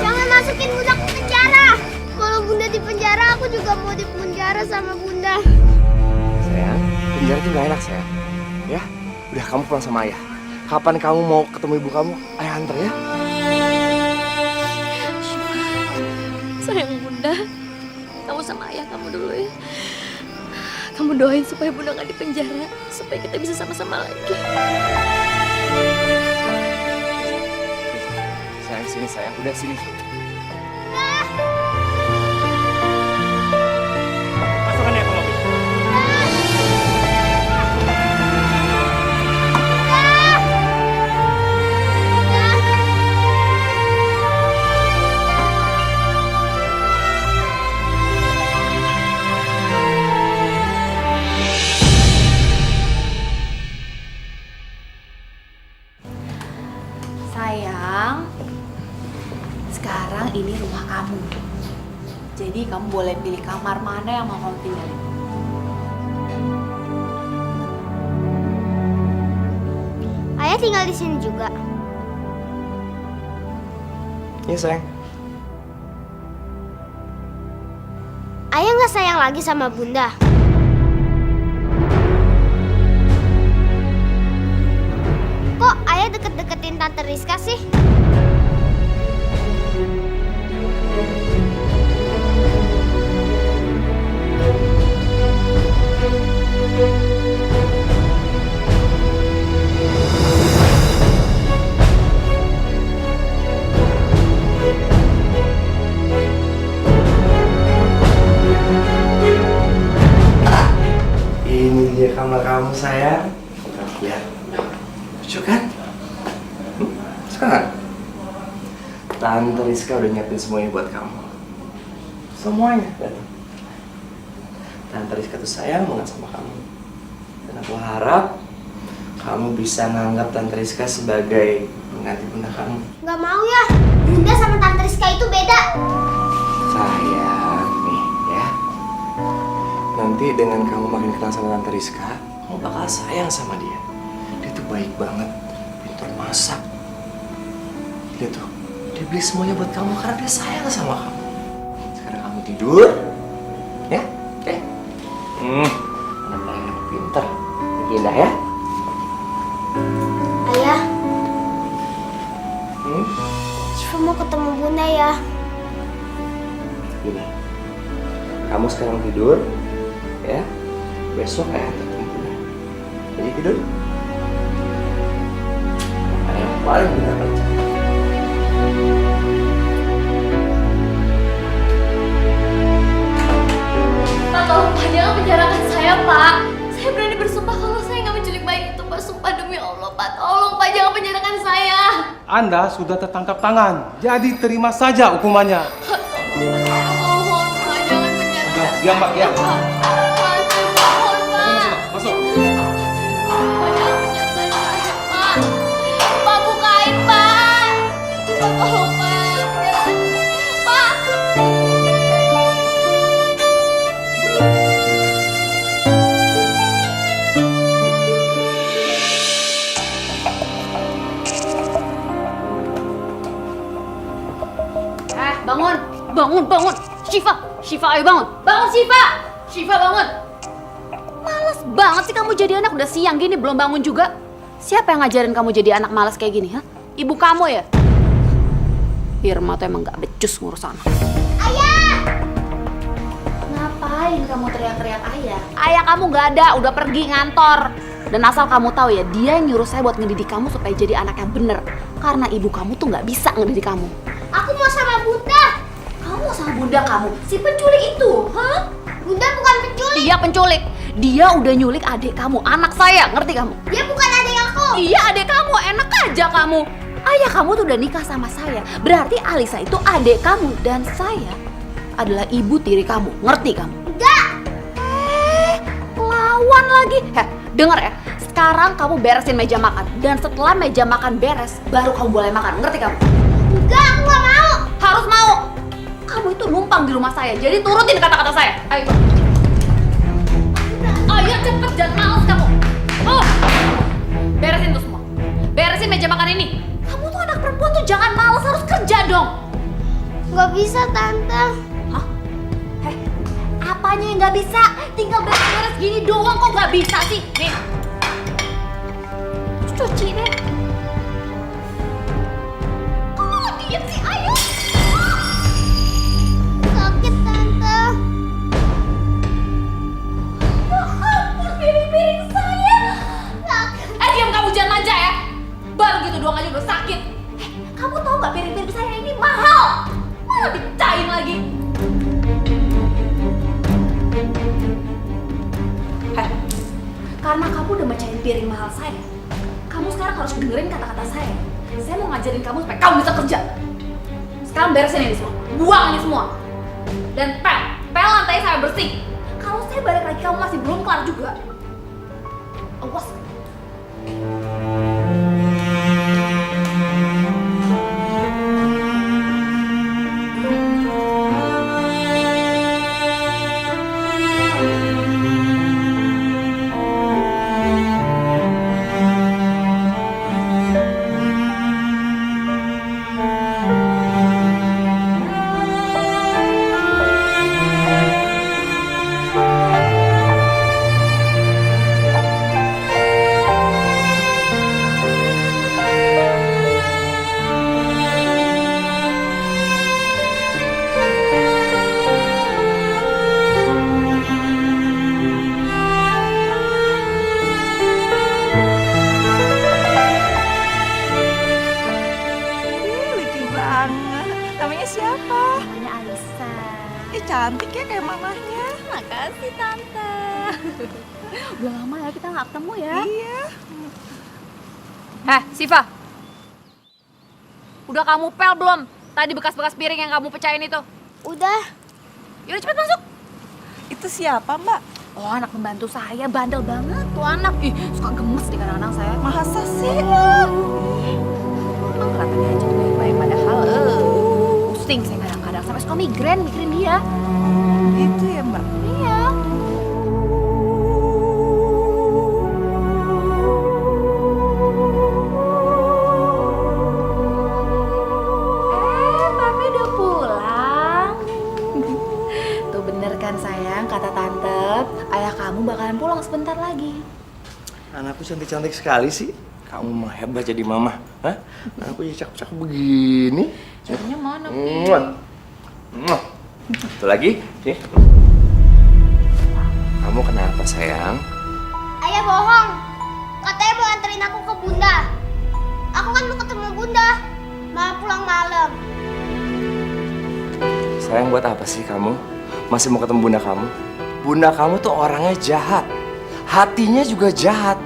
Jangan masukin Bunda ke penjara. Kalau Bunda di penjara, aku juga mau di penjara sama Bunda. Sayang, penjara itu gak enak, sayang. Ya, udah kamu pulang sama ayah. Kapan kamu mau ketemu ibu kamu, ayah antar ya. Sayang Bunda, kamu sama ayah kamu dulu ya. Kamu doain supaya Bunda nggak di penjara, supaya kita bisa sama-sama lagi. Sayang, sini sayang. Udah sini. Masukkan dia ke mobil. Sayang, sekarang ini rumah kamu. Jadi kamu boleh pilih kamar mana yang mau kamu tinggalin. Ayah tinggal di sini juga. Iya, sayang. Ayah nggak sayang lagi sama Bunda. Kok ayah deket-deketin Tante Rizka sih? Ini dia kamar kamu, sayang. Lihat. Lucu kan? Sekarang Tante Rizka udah nyiapin semuanya buat kamu. Semuanya. Tante Rizka tuh sayang banget sama kamu. Dan aku harap kamu bisa menganggap Tante Rizka sebagai pengganti bunda kamu. Nggak mau ya. Bunda sama Tante Rizka itu beda. Sayang, nih ya. Nanti dengan kamu makin kenal sama Tante Rizka, kamu bakal sayang sama dia. Dia tuh baik banget, pintar masak. Dia tuh, dia beli semuanya buat kamu karena dia sayang sama kamu. Sekarang kamu tidur, ya? Anak yang pintar, indah ya? Ayah, Syifa mau ketemu Bunda ya. Gini, kamu sekarang tidur, ya? Besok ayah ketemu Bunda. Jadi tidur. Ayah yang paling benar kerja. Pak, tolong Pak, jangan penjarakan saya Pak. Saya berani bersumpah kalau saya nggak menculik bayi itu Pak. Sumpah demi Allah Pak, tolong Pak, jangan penjarakan saya. Anda sudah tertangkap tangan, jadi terima saja hukumannya. Mohon Pak, jangan penjarakan Udah, diam Pak, diam. Pak, saya mohon Pak. Masuk. Pak, jangan penjarakan saya Pak. Pak, bukain Pak. Pak, tolong Pak. Pak. Bangun. Syifa, ayo bangun. Bangun Syifa. Syifa bangun. Males banget sih kamu jadi anak, udah siang gini belum bangun juga. Siapa yang ngajarin kamu jadi anak malas kayak gini, ha? Ibu kamu ya? Irma tuh emang gak becus ngurus anak. Ayah! Ngapain kamu teriak-teriak ayah? Ayah kamu gak ada, udah pergi ngantor. Dan asal kamu tahu ya, dia yang nyuruh saya buat ngedidik kamu supaya jadi anak yang bener. Karena ibu kamu tuh gak bisa ngedidik kamu. Aku mau sama Bunda. Kamu mau sama bunda kamu? Si penculik itu, ha? Bunda bukan penculik. Dia penculik. Dia udah nyulik adik kamu, anak saya, ngerti kamu? Dia bukan adik aku. Iya adik kamu, enak aja kamu. Ayah kamu tuh udah nikah sama saya. Berarti Alisa itu adik kamu dan saya adalah ibu tiri kamu, ngerti kamu? Enggak. Lawan lagi. Denger ya. Sekarang kamu beresin meja makan dan setelah meja makan beres, baru kamu boleh makan, ngerti kamu? Enggak, aku gak mau. Harus mau. Kamu itu numpang di rumah saya, jadi turutin kata-kata saya. Ayo. Ayo cepet, jangan males kamu. Oh, beresin tuh semua. Beresin meja makan ini. Kamu tuh anak perempuan tuh jangan males, harus kerja dong. Gak bisa, Tante. Hah? Apanya yang gak bisa? Tinggal beres-beres gini doang kok gak bisa sih? Nih. Cuci deh. Oh, diem sih, ayo. Sakit, Tante. Ya ampun, piring-piring saya. Diam kamu, jangan manja ya. Baru gitu doang aja udah sakit. Kamu tahu nggak piring-piring saya ini mahal? Malah dipecahin lagi. Karena kamu udah mecahin piring mahal saya, kamu sekarang harus dengerin kata-kata saya. Saya mau ngajarin kamu supaya kamu bisa kerja. Sekarang beresin ini semua, buang ini semua. Dan pel lantai saya bersih. Kalau saya balik lagi kamu masih belum kelar juga. Awas. Cantik ya kayak mamahnya. Makasih Tante. Udah lama ya kita nggak ketemu ya. Iya. Siva. Udah kamu pel belum? Tadi bekas-bekas piring yang kamu pecahin itu. Udah. Yaudah cepet masuk. Itu siapa, Mbak? Oh, anak pembantu saya, bandel banget tuh anak. Ih, suka gemes di kadang-kadang saya. Masa sih? Emang kelihatannya aja tuh baik-baik padahal pusing saya kadang-kadang sampai suka migrain mikirin dia. Itu ya, Mbak? Iya. Papi udah pulang. Tuh bener kan sayang, kata Tante, ayah kamu bakalan pulang sebentar lagi. Anakku cantik-cantik sekali sih. Kamu mah hebat jadi mama. Hah? Anakku ya cakep-cakep begini. Jadinya mana, Satu lagi, nih. Kamu kenapa sayang? Ayah bohong. Katanya mau anterin aku ke Bunda. Aku kan mau ketemu Bunda. Malah pulang malam. Sayang, buat apa sih kamu masih mau ketemu bunda kamu? Bunda kamu tuh orangnya jahat. Hatinya juga jahat.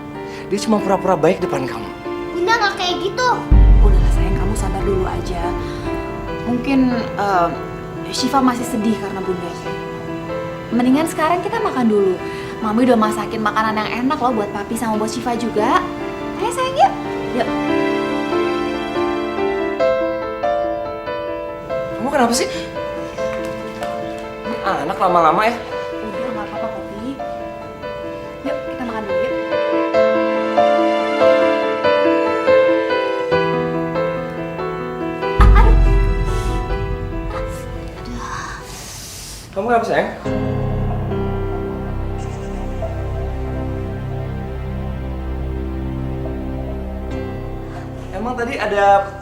Dia cuma pura-pura baik depan kamu. Bunda nggak kayak gitu. Udahlah sayang, kamu sabar dulu aja. Mungkin Syifa masih sedih karena bundanya. Mendingan sekarang kita makan dulu. Mami udah masakin makanan yang enak loh buat papi sama buat Syifa juga. Ayo sayang, yuk. Yuk. Kamu kenapa sih? Ini anak lama-lama ya. Udah nggak apa-apa Popi. Yuk kita makan dulu yuk. Kamu kenapa sayang? Emang tadi ada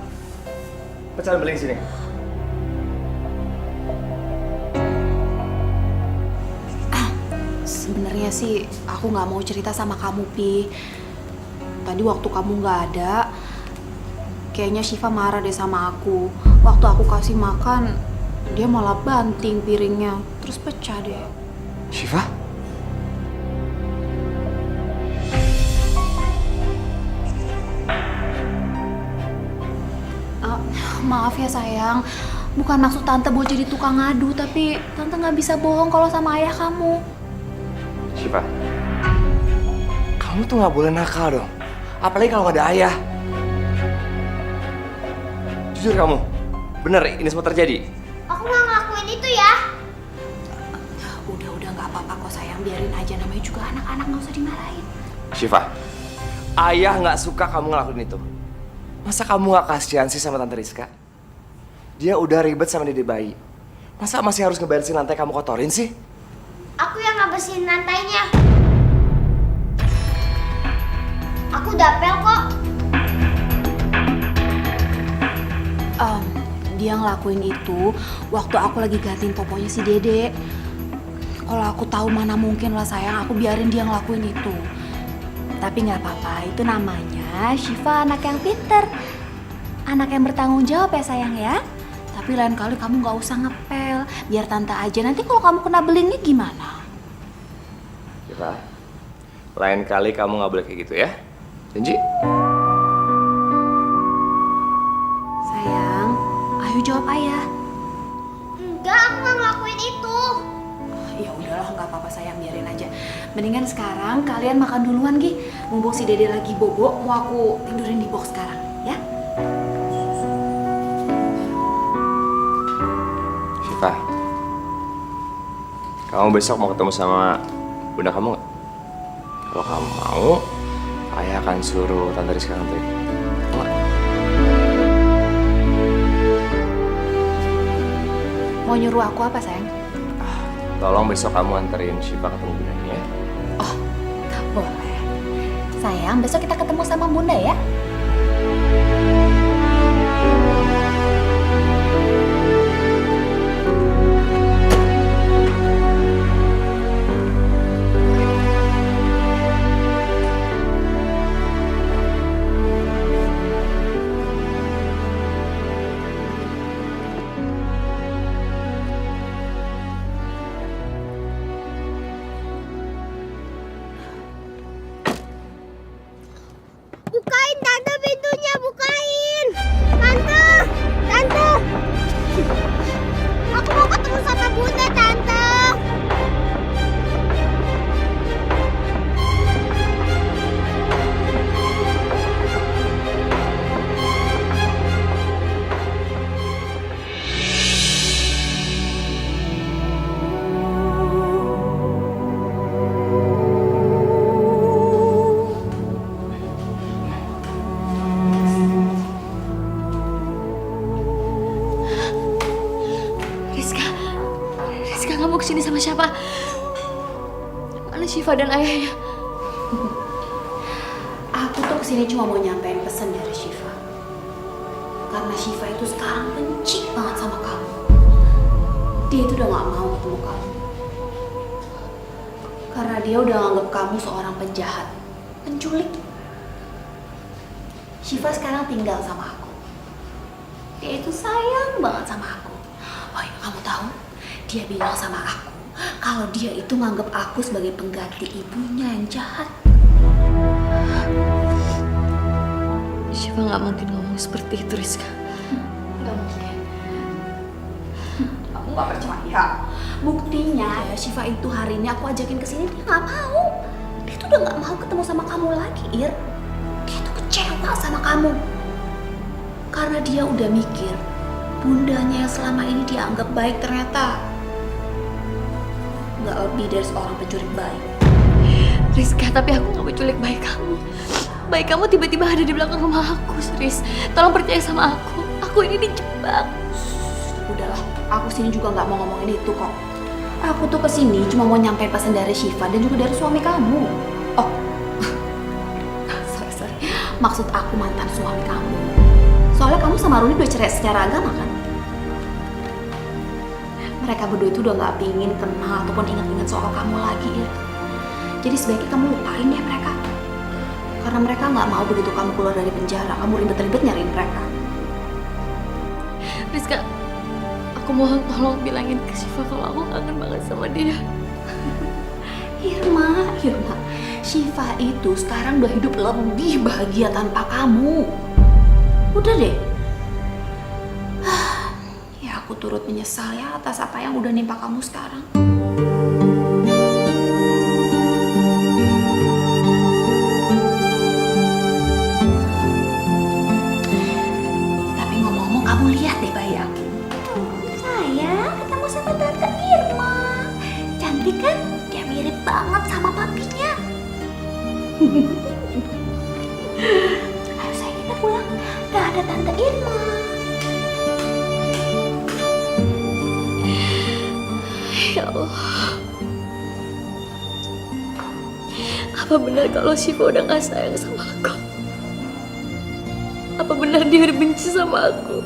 pecahan beling sini? Sebenarnya sih aku nggak mau cerita sama kamu, Pi. Tadi waktu kamu nggak ada, kayaknya Syifa marah deh sama aku. Waktu aku kasih makan, dia malah banting piringnya, terus pecah deh. Syifa? Maaf ya sayang, bukan maksud tante buat jadi tukang ngadu, tapi tante nggak bisa bohong kalau sama ayah kamu. Syifa, kamu tuh nggak boleh nakal dong. Apalagi kalau nggak ada ayah. Jujur kamu, bener ini semua terjadi? Aku nggak ngelakuin itu ya. Udah nggak apa-apa kok sayang, biarin aja, namanya juga anak-anak, nggak usah dimarahin. Syifa, ayah nggak suka kamu ngelakuin itu. Masa kamu nggak kasihan sih sama Tante Rizka? Dia udah ribet sama Dede bayi. Masa masih harus ngebersihin lantai kamu kotorin sih? Aku yang ngabersihin lantainya. Aku dapel kok. Dia ngelakuin itu waktu aku lagi gantiin poponya si Dede. Kalau aku tahu mana mungkin lah sayang, aku biarin dia ngelakuin itu. Tapi nggak apa-apa, itu namanya Syifa anak yang pinter. Anak yang bertanggung jawab ya sayang ya. Tapi lain kali kamu nggak usah ngepel, biar tante aja. Nanti kalau kamu kena belingnya gimana? Syifa, lain kali kamu nggak boleh kayak gitu ya. Janji? Sayang, ayo jawab ayah. Enggak, aku nggak ngelakuin itu. Ya udahlah, nggak apa-apa sayang, biarin aja. Mendingan sekarang kalian makan duluan, Gi. Mumpung si Dede lagi bobo, mau aku tidurin di box sekarang, ya? Syifa, kamu besok mau ketemu sama bunda kamu nggak? Kalau kamu mau, ayah akan suruh Tante Rizka nganterin. Mau nggak? Mau nyuruh aku apa sayang? Tolong besok kamu anterin Syifa ketemu bundanya ya. Boleh. Sayang, besok kita ketemu sama bunda ya? Bukain tante pintunya, bukain. Tante, tante. Aku mau ketemu sama bunda tante. Rizka nggak mau kesini sama siapa? Mana Syifa dan ayahnya? Aku tuh kesini cuma mau nyampein pesan dari Syifa. Karena Syifa itu sekarang benci banget sama kamu. Dia itu udah gak mau ketemu kamu. Karena dia udah nganggap kamu seorang penjahat, penculik. Syifa sekarang tinggal sama aku. Dia itu sayang banget sama aku. Oh iya, kamu tahu? Dia bilang sama aku kalau dia itu nganggap aku sebagai pengganti ibunya yang jahat. Syifa nggak mungkin ngomong seperti itu, Rizka. Gak mungkin. Kamu gak percaya? Buktinya ya, Syifa itu hari ini aku ajakin kesini, dia gak mau. Dia tuh udah gak mau ketemu sama kamu lagi, Ir. Dia tuh kecewa sama kamu. Karena dia udah mikir bundanya yang selama ini dia anggap baik ternyata gak lebih dari seorang pencuri bayi. Rizka, tapi aku gak menculik bayi kamu. Bayi kamu tiba-tiba ada di belakang rumah aku, Riz. Tolong percaya sama aku. Aku ini dijebak. Udahlah, aku sini juga nggak mau ngomongin itu kok. Aku tuh kesini cuma mau nyampein pesan dari Syifa dan juga dari suami kamu. Oh, sorry. Maksud aku mantan suami kamu. Soalnya kamu sama Rudi udah cerai secara agama kan? Mereka berdua itu udah gak pingin kenal ataupun ingat-ingat soal kamu lagi, Ir. Jadi sebaiknya kamu lupain deh mereka. Karena mereka gak mau begitu kamu keluar dari penjara, kamu ribet-ribet nyariin mereka. Rizka, aku mohon tolong bilangin ke Syifa kalau aku kangen banget sama dia. Irma, Syifa itu sekarang udah hidup lebih bahagia tanpa kamu. Udah deh. Ya aku turut menyesal ya atas apa yang udah nimpa kamu sekarang. Tapi ngomong-ngomong, kamu lihat deh bayi aku. Sayang, ketemu sama Tante Irma. Cantik kan? Dia mirip banget sama papinya. Ayo sayang, kita pulang. Gak ada Tante Irma. Ya Allah. Apa benar kalau Syifa udah gak sayang sama aku? Apa benar dia udah benci sama aku?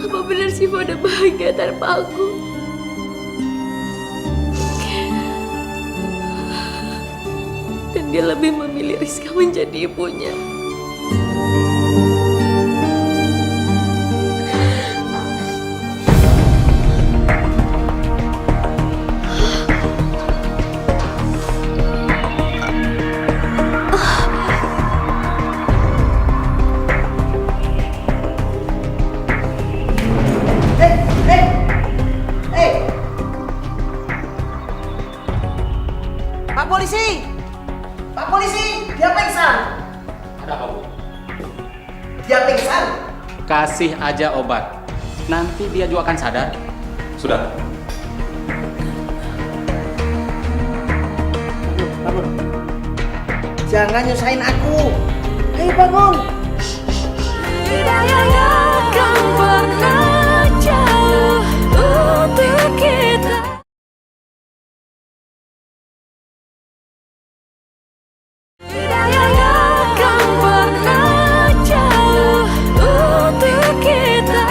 Apa benar Syifa udah bahagia tanpa aku? Dan dia lebih memilih Rizka menjadi ibunya. Pak polisi! Pak polisi! Dia pingsan! Ada apa, Bu? Dia pingsan! Kasih aja obat. Nanti dia juga akan sadar. Sudah. Bangun. Jangan nyusahin aku. Ayo bangun. Tidak yang akan pernah jauh untuk kita. Tidak yang akan pernah jauh untuk kita.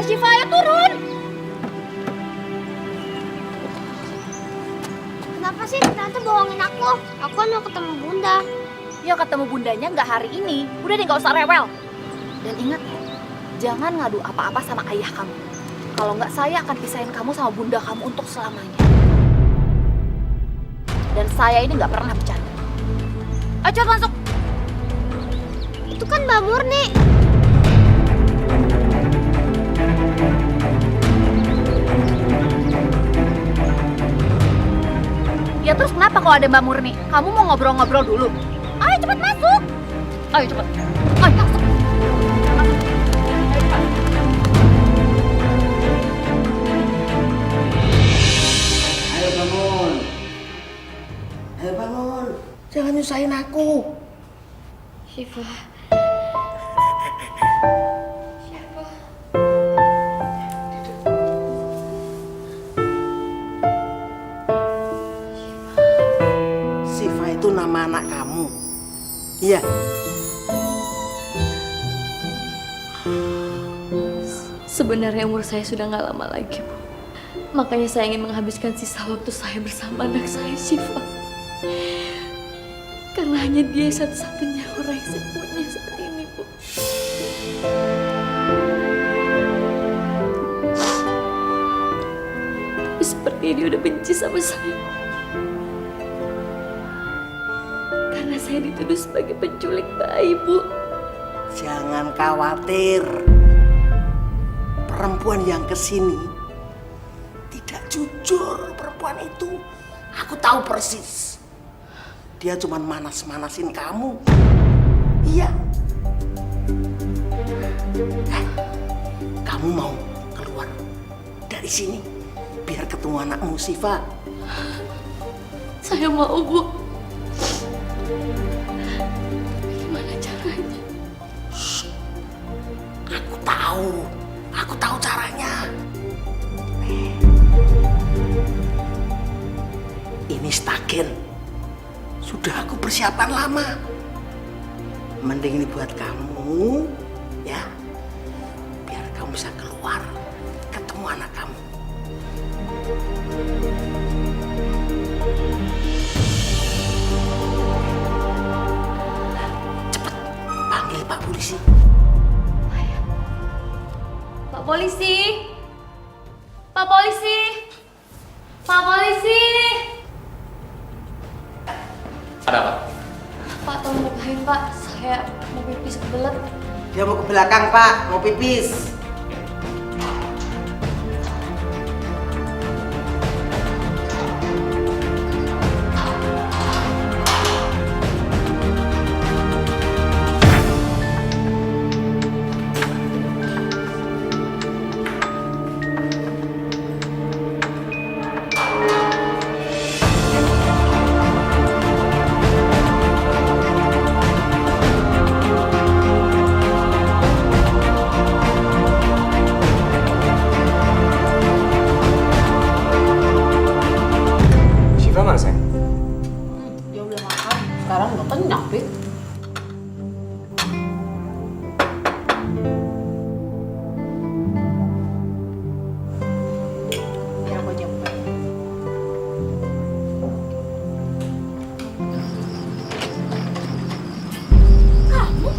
Syifa, ayo turun. Kenapa sih Tante bohongin aku? Aku kan mau ketemu Bunda. Ya ketemu bundanya nggak hari ini. Udah deh nggak usah rewel. Dan ingat ya, jangan ngadu apa-apa sama ayah kamu. Kalau nggak saya akan pisahin kamu sama bunda kamu untuk selamanya. Dan saya ini nggak pernah bercanda. Ayo cepet masuk. Itu kan Mbak Murni. Ya terus kenapa kalau ada Mbak Murni? Kamu mau ngobrol-ngobrol dulu? Ayo cepet masuk. Ayo cepet. Ayo masuk. Ayo bangun. Ayo bangun. Jangan nyusahin aku. Syifa. Syifa itu nama anak kamu. Iya. Sebenarnya umur saya sudah nggak lama lagi, Bu. Makanya saya ingin menghabiskan sisa waktu saya bersama anak saya, Syifa. Karena hanya dia satu-satunya orang yang saya punya saat ini, Bu. Tapi seperti dia udah benci sama saya. Karena saya dituduh sebagai penculik bayi, Bu. Jangan khawatir. Perempuan yang kesini tidak jujur perempuan itu. Aku tahu persis. Dia cuma manas-manasin kamu. Iya. Kamu mau keluar dari sini biar ketemu anakmu Syifa. Saya mau, Bu. Gimana caranya? tahu caranya. Ini stagen. Sudah aku persiapan lama. Mending ini buat kamu, ya. Biar kamu bisa keluar, ketemu anak kamu. Cepet, panggil Pak Polisi. Pak Polisi! Pak Polisi! Pak Polisi! Ada apa? Pak, tolong bukain Pak. Saya mau pipis kebelet. Dia mau ke belakang, Pak. Mau pipis. Syifa mana sayang? Dia udah makan. Sekarang udah kenyang, Pik. Biar aku aja buka. Kamu?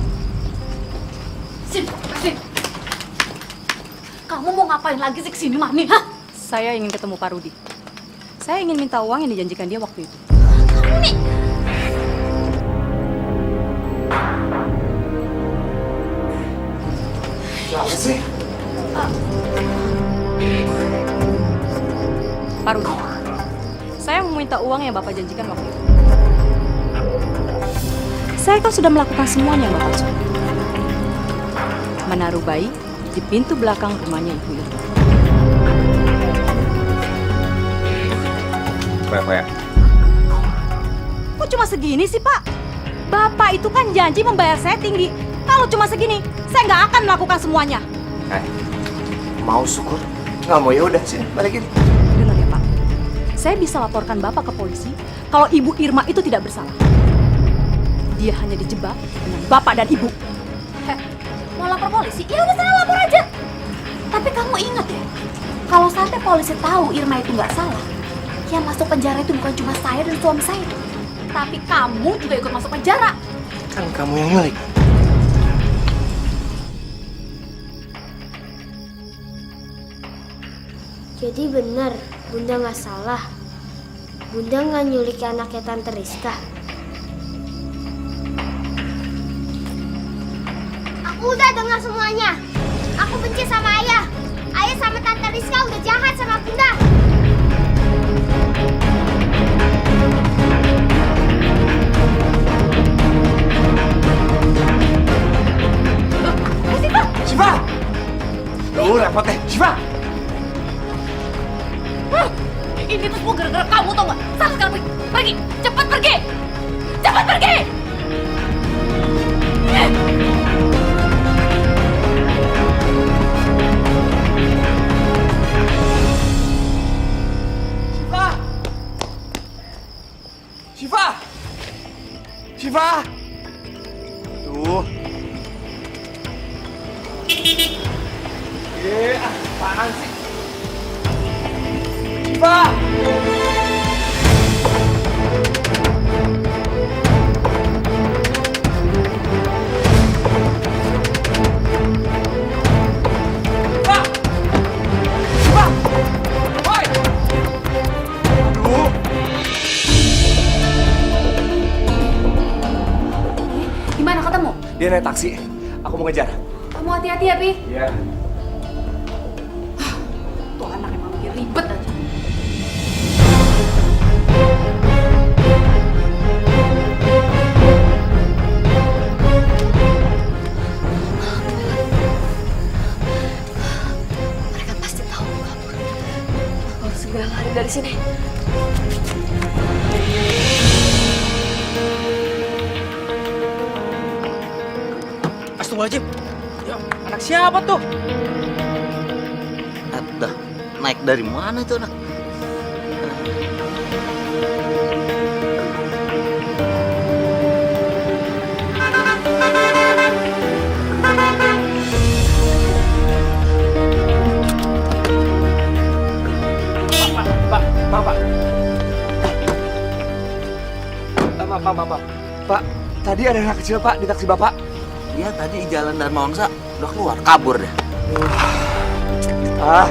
Sin, Sin. Kamu mau ngapain lagi sih kesini, Mami? Hah? Saya ingin ketemu Pak Rudi. Saya ingin minta uang yang dijanjikan dia waktu itu. Kamu nih. Siapa sih? Pak Rudi, saya mau minta uang yang Bapak janjikan waktu itu. Saya kan sudah melakukan semuanya yang Bapak suruh. Menaruh bayi di pintu belakang rumahnya Ibu Irma. Berapa ya? Kok cuma segini sih, Pak? Bapak itu kan janji membayar saya tinggi. Kalau cuma segini, saya nggak akan melakukan semuanya. Mau syukur? Nggak mau ya udah sini balikin. Dengar ya, Pak. Saya bisa laporkan Bapak ke polisi kalau Ibu Irma itu tidak bersalah. Dia hanya dijebak dengan Bapak dan Ibu. Heh, mau lapor polisi? Ya udah sana lapor aja. Tapi kamu ingat ya, kalau sampai polisi tahu Irma itu nggak salah, yang masuk penjara itu bukan cuma saya dan suami saya, tapi kamu juga ikut masuk penjara. Kan kamu yang nyulik. Jadi benar, Bunda nggak salah. Bunda nggak nyulik anaknya Tante Rizka. Aku udah dengar semuanya. Aku benci sama Ayah. Ayah sama Tante Rizka udah jahat sama Bunda. Syifa! Tuh repot deh, Syifa! Ini tuh semua gara-gara kamu, tau gak? Sana sekarang pergi, pergi, cepat pergi, cepat pergi. Syifa! Syifa! Syifa! Tuh. Apaan sih? Syifa! Gimana ketemu? Dia naik taksi. Aku mau ngejar. Kamu hati-hati ya, Pi. Iya. Tuh anak emang bikin ribet aja. Mereka pasti tahu aku kabur. Aku harus segera lari dari sini. Astagfirullahaladzim. Ya, anak siapa tuh? Buset dah, naik dari mana itu anak? Pak, tadi ada anak kecil Pak di taksi Bapak. Iya tadi di jalan Dharma Wangsa udah keluar, kabur deh. Ah,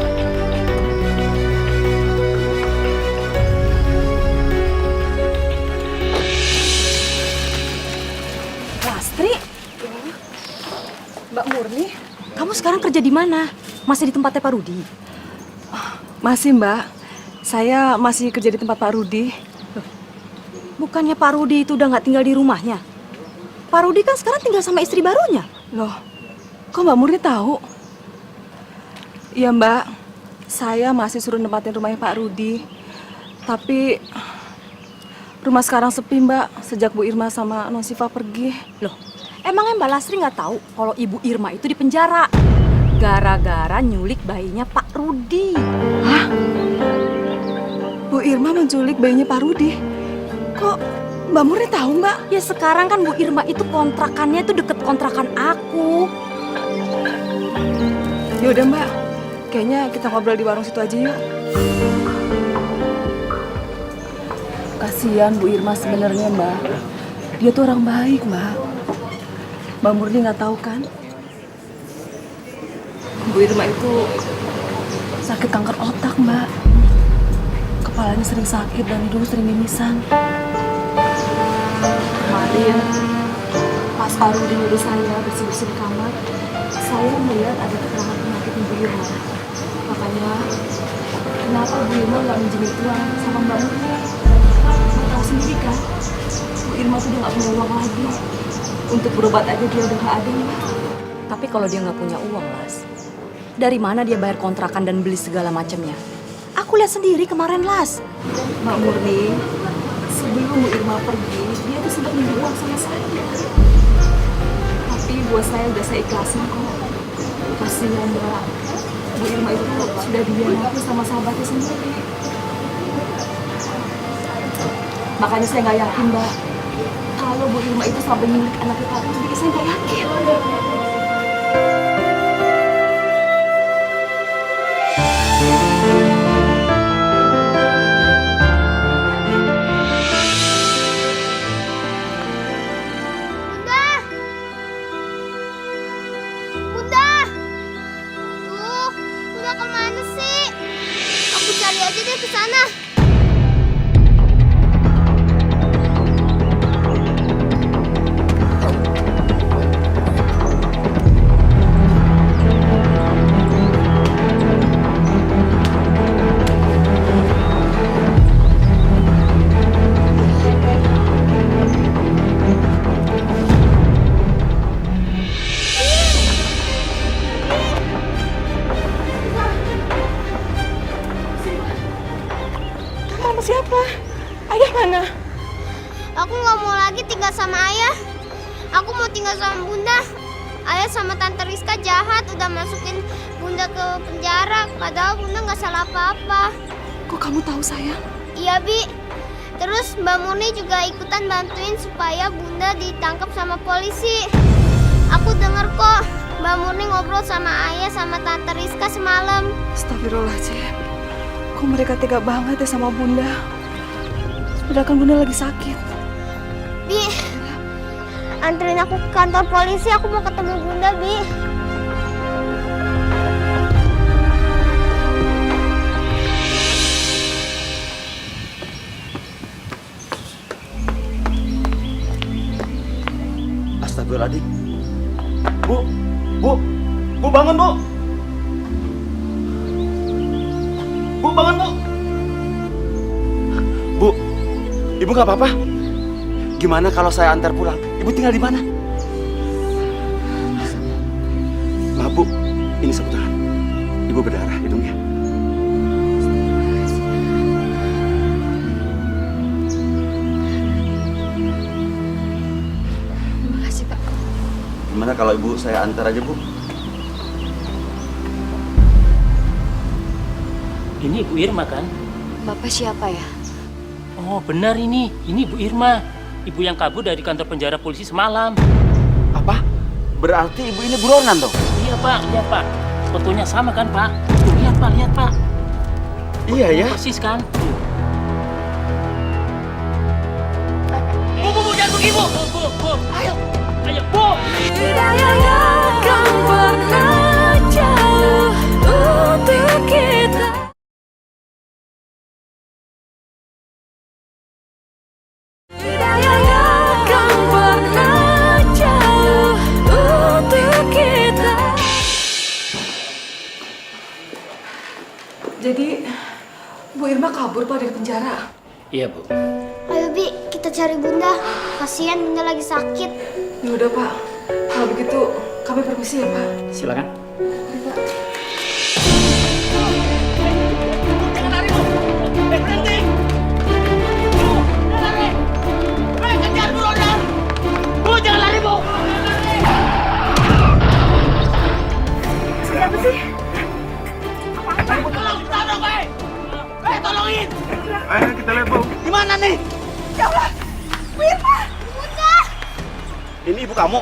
Lastri, Mbak Murni, kamu sekarang kerja di mana? Masih di tempatnya Pak Rudi? Masih Mbak, saya masih kerja di tempat Pak Rudi. Bukannya Pak Rudi itu udah nggak tinggal di rumahnya? Pak Rudi kan sekarang tinggal sama istri barunya. Loh, kok Mbak Murni tahu? Iya Mbak, saya masih suruh nempatin rumahnya Pak Rudi. Tapi rumah sekarang sepi Mbak, sejak Bu Irma sama Non Siva pergi. Loh, emangnya Mbak Lastri nggak tahu kalau Ibu Irma itu di penjara gara-gara nyulik bayinya Pak Rudi? Hah? Bu Irma menculik bayinya Pak Rudi? Kok Mbak Murni tahu Mbak? Ya sekarang kan Bu Irma itu kontrakannya itu deket kontrakan aku. Yaudah Mbak, kayaknya kita ngobrol di warung situ aja yuk. Kasihan Bu Irma sebenarnya Mbak. Dia tuh orang baik Mbak. Mbak Murni nggak tahu kan? Bu Irma itu sakit kanker otak Mbak. Kepalanya sering sakit dan hidung sering mimisan. Kemarin pas Pak Rudi nyuruh saya bersih-bersih di kamar, saya melihat ada keterangan penyakit Ibu Irma. Makanya kenapa Bu Irma nggak minjemin uang sama Mbak Murni? Mbak tahu sendiri kan, Bu Irma tuh udah nggak punya uang lagi. Untuk berobat aja dia udah nggak ada Mbak. Tapi kalau dia nggak punya uang, Las, dari mana dia bayar kontrakan dan beli segala macamnya? Aku lihat sendiri kemarin, Las. Mbak Murni, sebelum Bu Irma pergi, dia tuh sempat minjem uang sama saya. Tapi buat saya udah saya ikhlasin kok. Kasihan Mbak, Bu Irma itu sudah dihianati sama sahabatnya sendiri. Makanya saya nggak yakin Mbak, kalau Bu Irma itu sampai milik anak kita itu, saya nggak yakin. Kemana sih? Aku cari aja deh ke sana. Siapa? Ayah mana? Aku nggak mau lagi tinggal sama ayah. Aku mau tinggal sama bunda. Ayah sama tante Rizka jahat, udah masukin bunda ke penjara. Padahal bunda nggak salah apa-apa. Kok kamu tahu sayang? Iya Bi. Terus Mbak Murni juga ikutan bantuin supaya bunda ditangkap sama polisi. Aku denger kok Mbak Murni ngobrol sama ayah sama tante Rizka semalam. Astagfirullahaladzim. Kok mereka tega banget ya sama bunda? Sedangkan bunda lagi sakit. Bi, anterin aku ke kantor polisi. Aku mau ketemu bunda, Bi. Astagfirullahaladzim. Bu bangun Bu. Bu, bangun, Bu. Bu, Ibu nggak apa-apa? Gimana kalau saya antar pulang? Ibu tinggal di mana? Maaf, Bu. Ini sapu tangan. Ibu berdarah hidungnya. Terima kasih, Pak. Gimana kalau Ibu saya antar aja, Bu? Ini Bu Irma kan? Bapak siapa ya? Oh benar ini Bu Irma. Ibu yang kabur dari kantor penjara polisi semalam. Apa? Berarti ibu ini buronan dong? Iya Pak. Fotonya sama kan Pak? Tuh, lihat Pak. Iya ya? Persis kan? Bu, jangan pergi Bu. Ayo, Bu. Tidak akan pernah jauh untuk kita. Tidak akan pernah jauh untuk kita. Jadi, Bu Irma kabur Pak dari penjara. Iya Bu. Ayo Bi, kita cari Bunda. Kasihan Bunda lagi sakit. Ya udah Pak, kalau begitu kami permisi ya Pak. Silakan. Mari, Pak. Jangan lari Bu. Berhenti. Jangan lari. Kejar buronan. Bu, jangan lari Bu. Siapa sih? Tolong, dong, tolongin. Ayo kita lihat, Bu. Gimana nih? Ya Allah, Bu Irma! Bunda! Ini ibu kamu.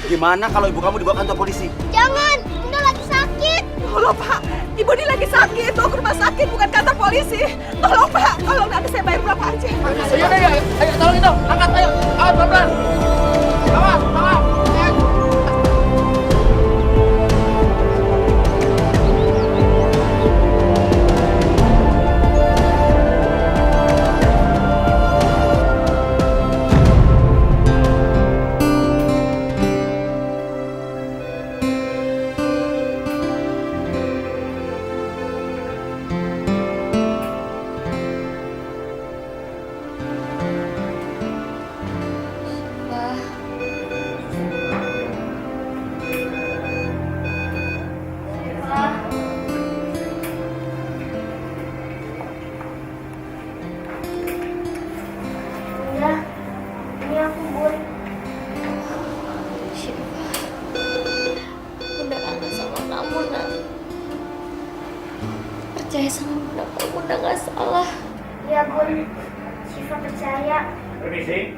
Gimana kalau ibu kamu dibawa kantor polisi? Jangan! Bunda lagi sakit! Tolong Pak, Ibu ini lagi sakit. Bawa ke rumah sakit, bukan kantor polisi. Tolong Pak, tolong nanti saya bayar berapa aja. Ayo, tolongin dong. Angkat, ayo. Ayo, pelan-pelan. Bawa. Bunda, ini aku Bun. Bunda kangen sama kamu, Nak. Percaya sama Bunda kalau Bunda gak salah. Ya Bun, Syifa percaya. Permisi.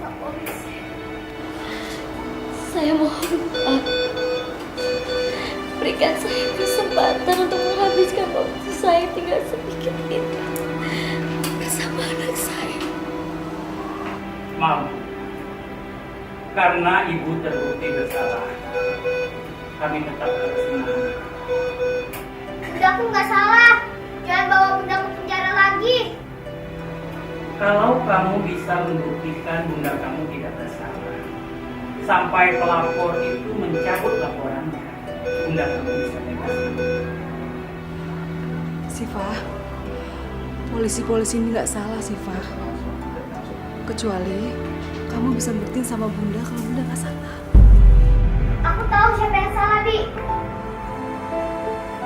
Pak Polisi, saya mohon Pak, berikan saya kesempatan untuk menghabiskan waktu saya tinggal sedikit ini bersama anak saya. Maaf, karena ibu terbukti bersalah, kami tetap harus menahan. Bunda aku nggak salah. Jangan bawa Bunda ke penjara lagi. Kalau kamu bisa membuktikan bunda kamu tidak bersalah, sampai pelapor itu mencabut laporannya, bunda kamu bisa bebas. Syifa, polisi-polisi ini nggak salah Syifa. Kecuali kamu bisa buktiin sama Bunda kalau Bunda nggak salah. Aku tahu siapa yang salah, Bi.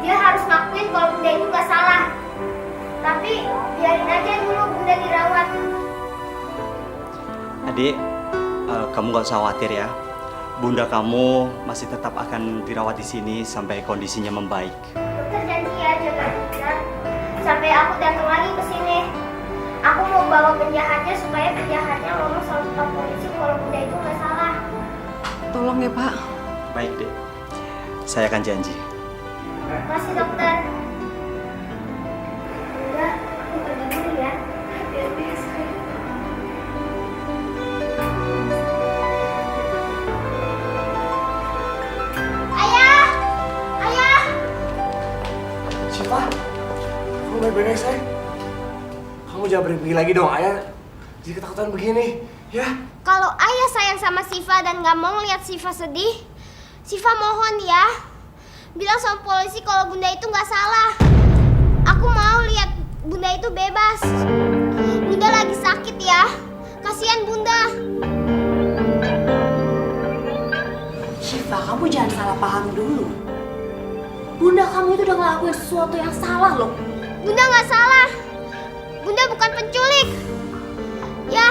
Dia harus ngakuin kalau Bunda itu nggak salah. Tapi biarin aja dulu Bunda dirawat. Adik, kamu gak usah khawatir ya. Bunda kamu masih tetap akan dirawat di sini sampai kondisinya membaik. Dokter janji ya jaga Bunda sampai aku datang lagi ke sini. Aku mau bawa penjahatnya supaya penjahatnya ngomong sama staf polisi kalau Bunda itu nggak salah. Tolong ya Pak. Baik deh, saya akan janji. Makasih dokter. Bunda, aku pergi dulu ya. Hati-hati sayang. Ayah! Ayah! Syifa, kamu baik-baik sayang? Kamu jangan pergi lagi dong, ayah jadi ketakutan begini, ya? Kalau ayah sayang sama Syifa dan nggak mau ngeliat Syifa sedih, Syifa mohon ya, bilang sama polisi kalau Bunda itu nggak salah. Aku mau lihat Bunda itu bebas. Bunda lagi sakit ya, kasihan Bunda. Syifa, kamu jangan salah paham dulu. Bunda kamu itu udah ngelakuin sesuatu yang salah loh. Bunda nggak salah. Bunda bukan penculik. Ya,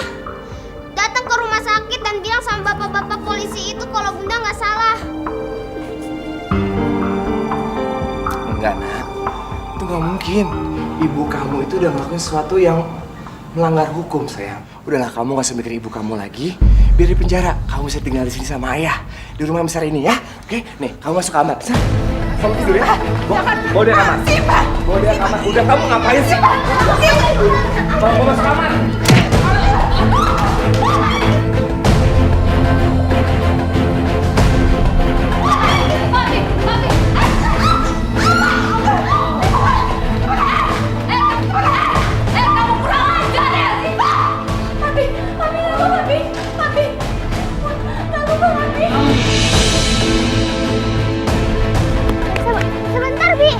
datang ke rumah sakit dan bilang sama bapak-bapak polisi itu kalau Bunda nggak salah. Enggak, nak. Itu nggak mungkin. Ibu kamu itu udah ngelakuin sesuatu yang melanggar hukum, sayang. Udahlah, kamu nggak usah mikir ibu kamu lagi. Biar di penjara, kamu bisa tinggal di sini sama ayah. Di rumah yang besar ini ya. Oke, nih, kamu masuk kamar. Bisa? Kamu tidur ya. Bawa dia kamar. Bawa dia kamar. Udah, kamu ngapain sih? Bawa masuk kamar. Sebentar, Bi.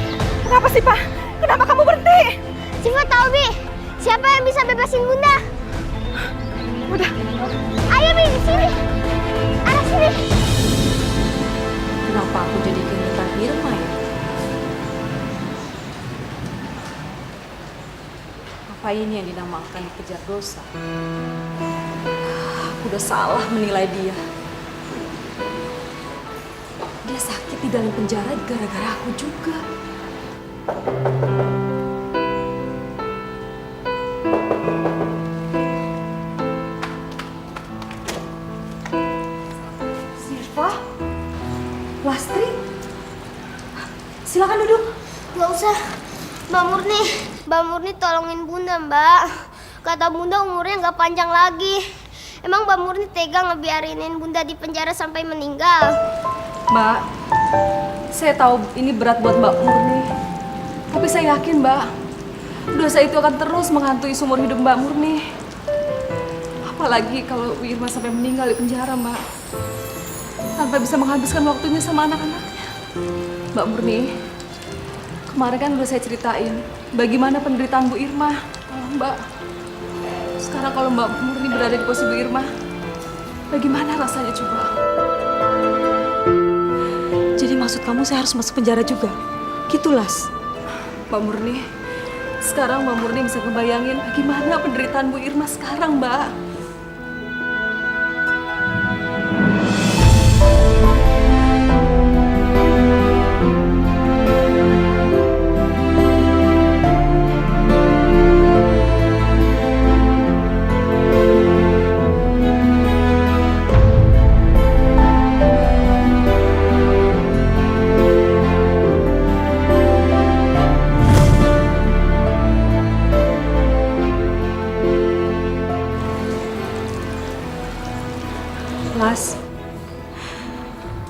Kenapa sih, Pak? Kenapa kamu berhenti? Siva tahu, Bi. Siapa yang bisa bebasin Bunda? Udah. Ayo, Bi, di sini. Arah sini. Kenapa aku jadi keingetan Irma ya? Apa ini yang dinamakan dikejar dosa? Aku udah salah menilai dia. Dia sakit di dalam penjara gara-gara aku juga. Sirva? Lastri? Silakan duduk. Gak usah. Mbak Murni tolongin Bunda, Mbak. Kata Bunda umurnya gak panjang lagi. Emang Mbak Murni tega ngebiarinin Bunda di penjara sampai meninggal? Mbak, saya tahu ini berat buat Mbak Murni. Tapi saya yakin, Mbak, dosa itu akan terus menghantui seumur hidup Mbak Murni. Apalagi kalau Irma sampai meninggal di penjara, Mbak. Tanpa bisa menghabiskan waktunya sama anak-anaknya. Mbak Murni, kemarin kan udah saya ceritain bagaimana penderitaan Bu Irma. Tolong, Mbak. Sekarang kalau Mbak Murni berada di posisi Bu Irma, bagaimana rasanya coba? Jadi maksud kamu saya harus masuk penjara juga? Gitu, Las. Mbak Murni, sekarang Mbak Murni bisa ngebayangin bagaimana penderitaan Bu Irma sekarang, Mbak. Las,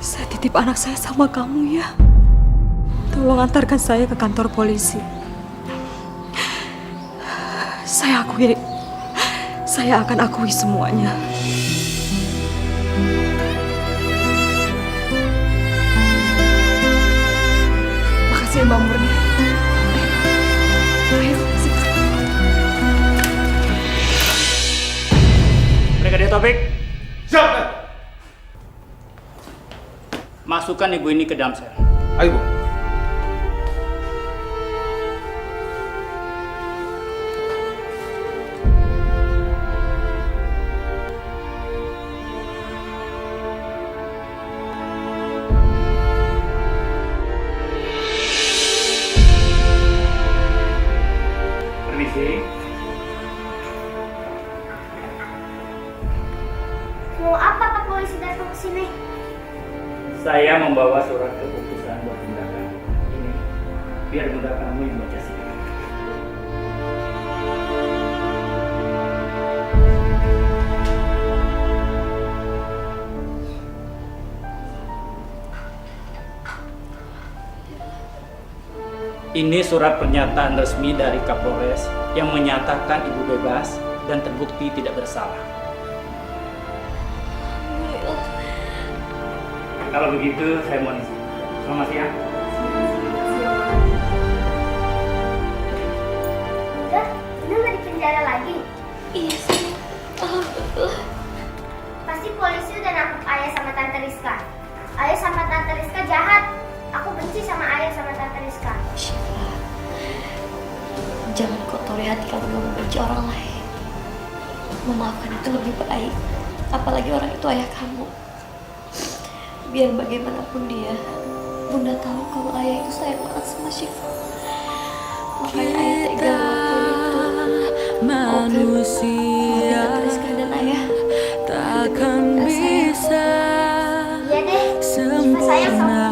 saya titip anak saya sama kamu ya. Tolong antarkan saya ke kantor polisi. Saya akan akui semuanya. Makasih ya, Mbak Murni. Ayo, Brigadir Taufik, Siap, Dan. masukkan ibu ini ke dalam sel. Ayo, Bu. Permisi. Mau apa Pak polisi datang ke sini? Saya membawa surat keputusan buat Bunda kamu. Ini biar Bunda kamu yang baca sidang. Ini surat pernyataan resmi dari Kapolres yang menyatakan ibu bebas dan terbukti tidak bersalah. Kalau begitu, saya mohon izin. Selamat siang. Udah nggak di penjara lagi? Iya sih. Alhamdulillah. Pasti polisi udah nangkep Ayah sama Tante Rizka. Ayah sama Tante Rizka jahat. Aku benci sama Ayah sama Tante Rizka. Syifa, jangan kotori hati kamu dengan membenci orang lain. Memaafkan itu lebih baik. Apalagi orang itu ayah kamu. Biar bagaimanapun dia Bunda tahu kalau ayah itu sayang banget sama Syifa. Makanya ayah tega ngelakuin itu. Manusia Rizka dan takkan bisa Iya deh, Syifa sayang sama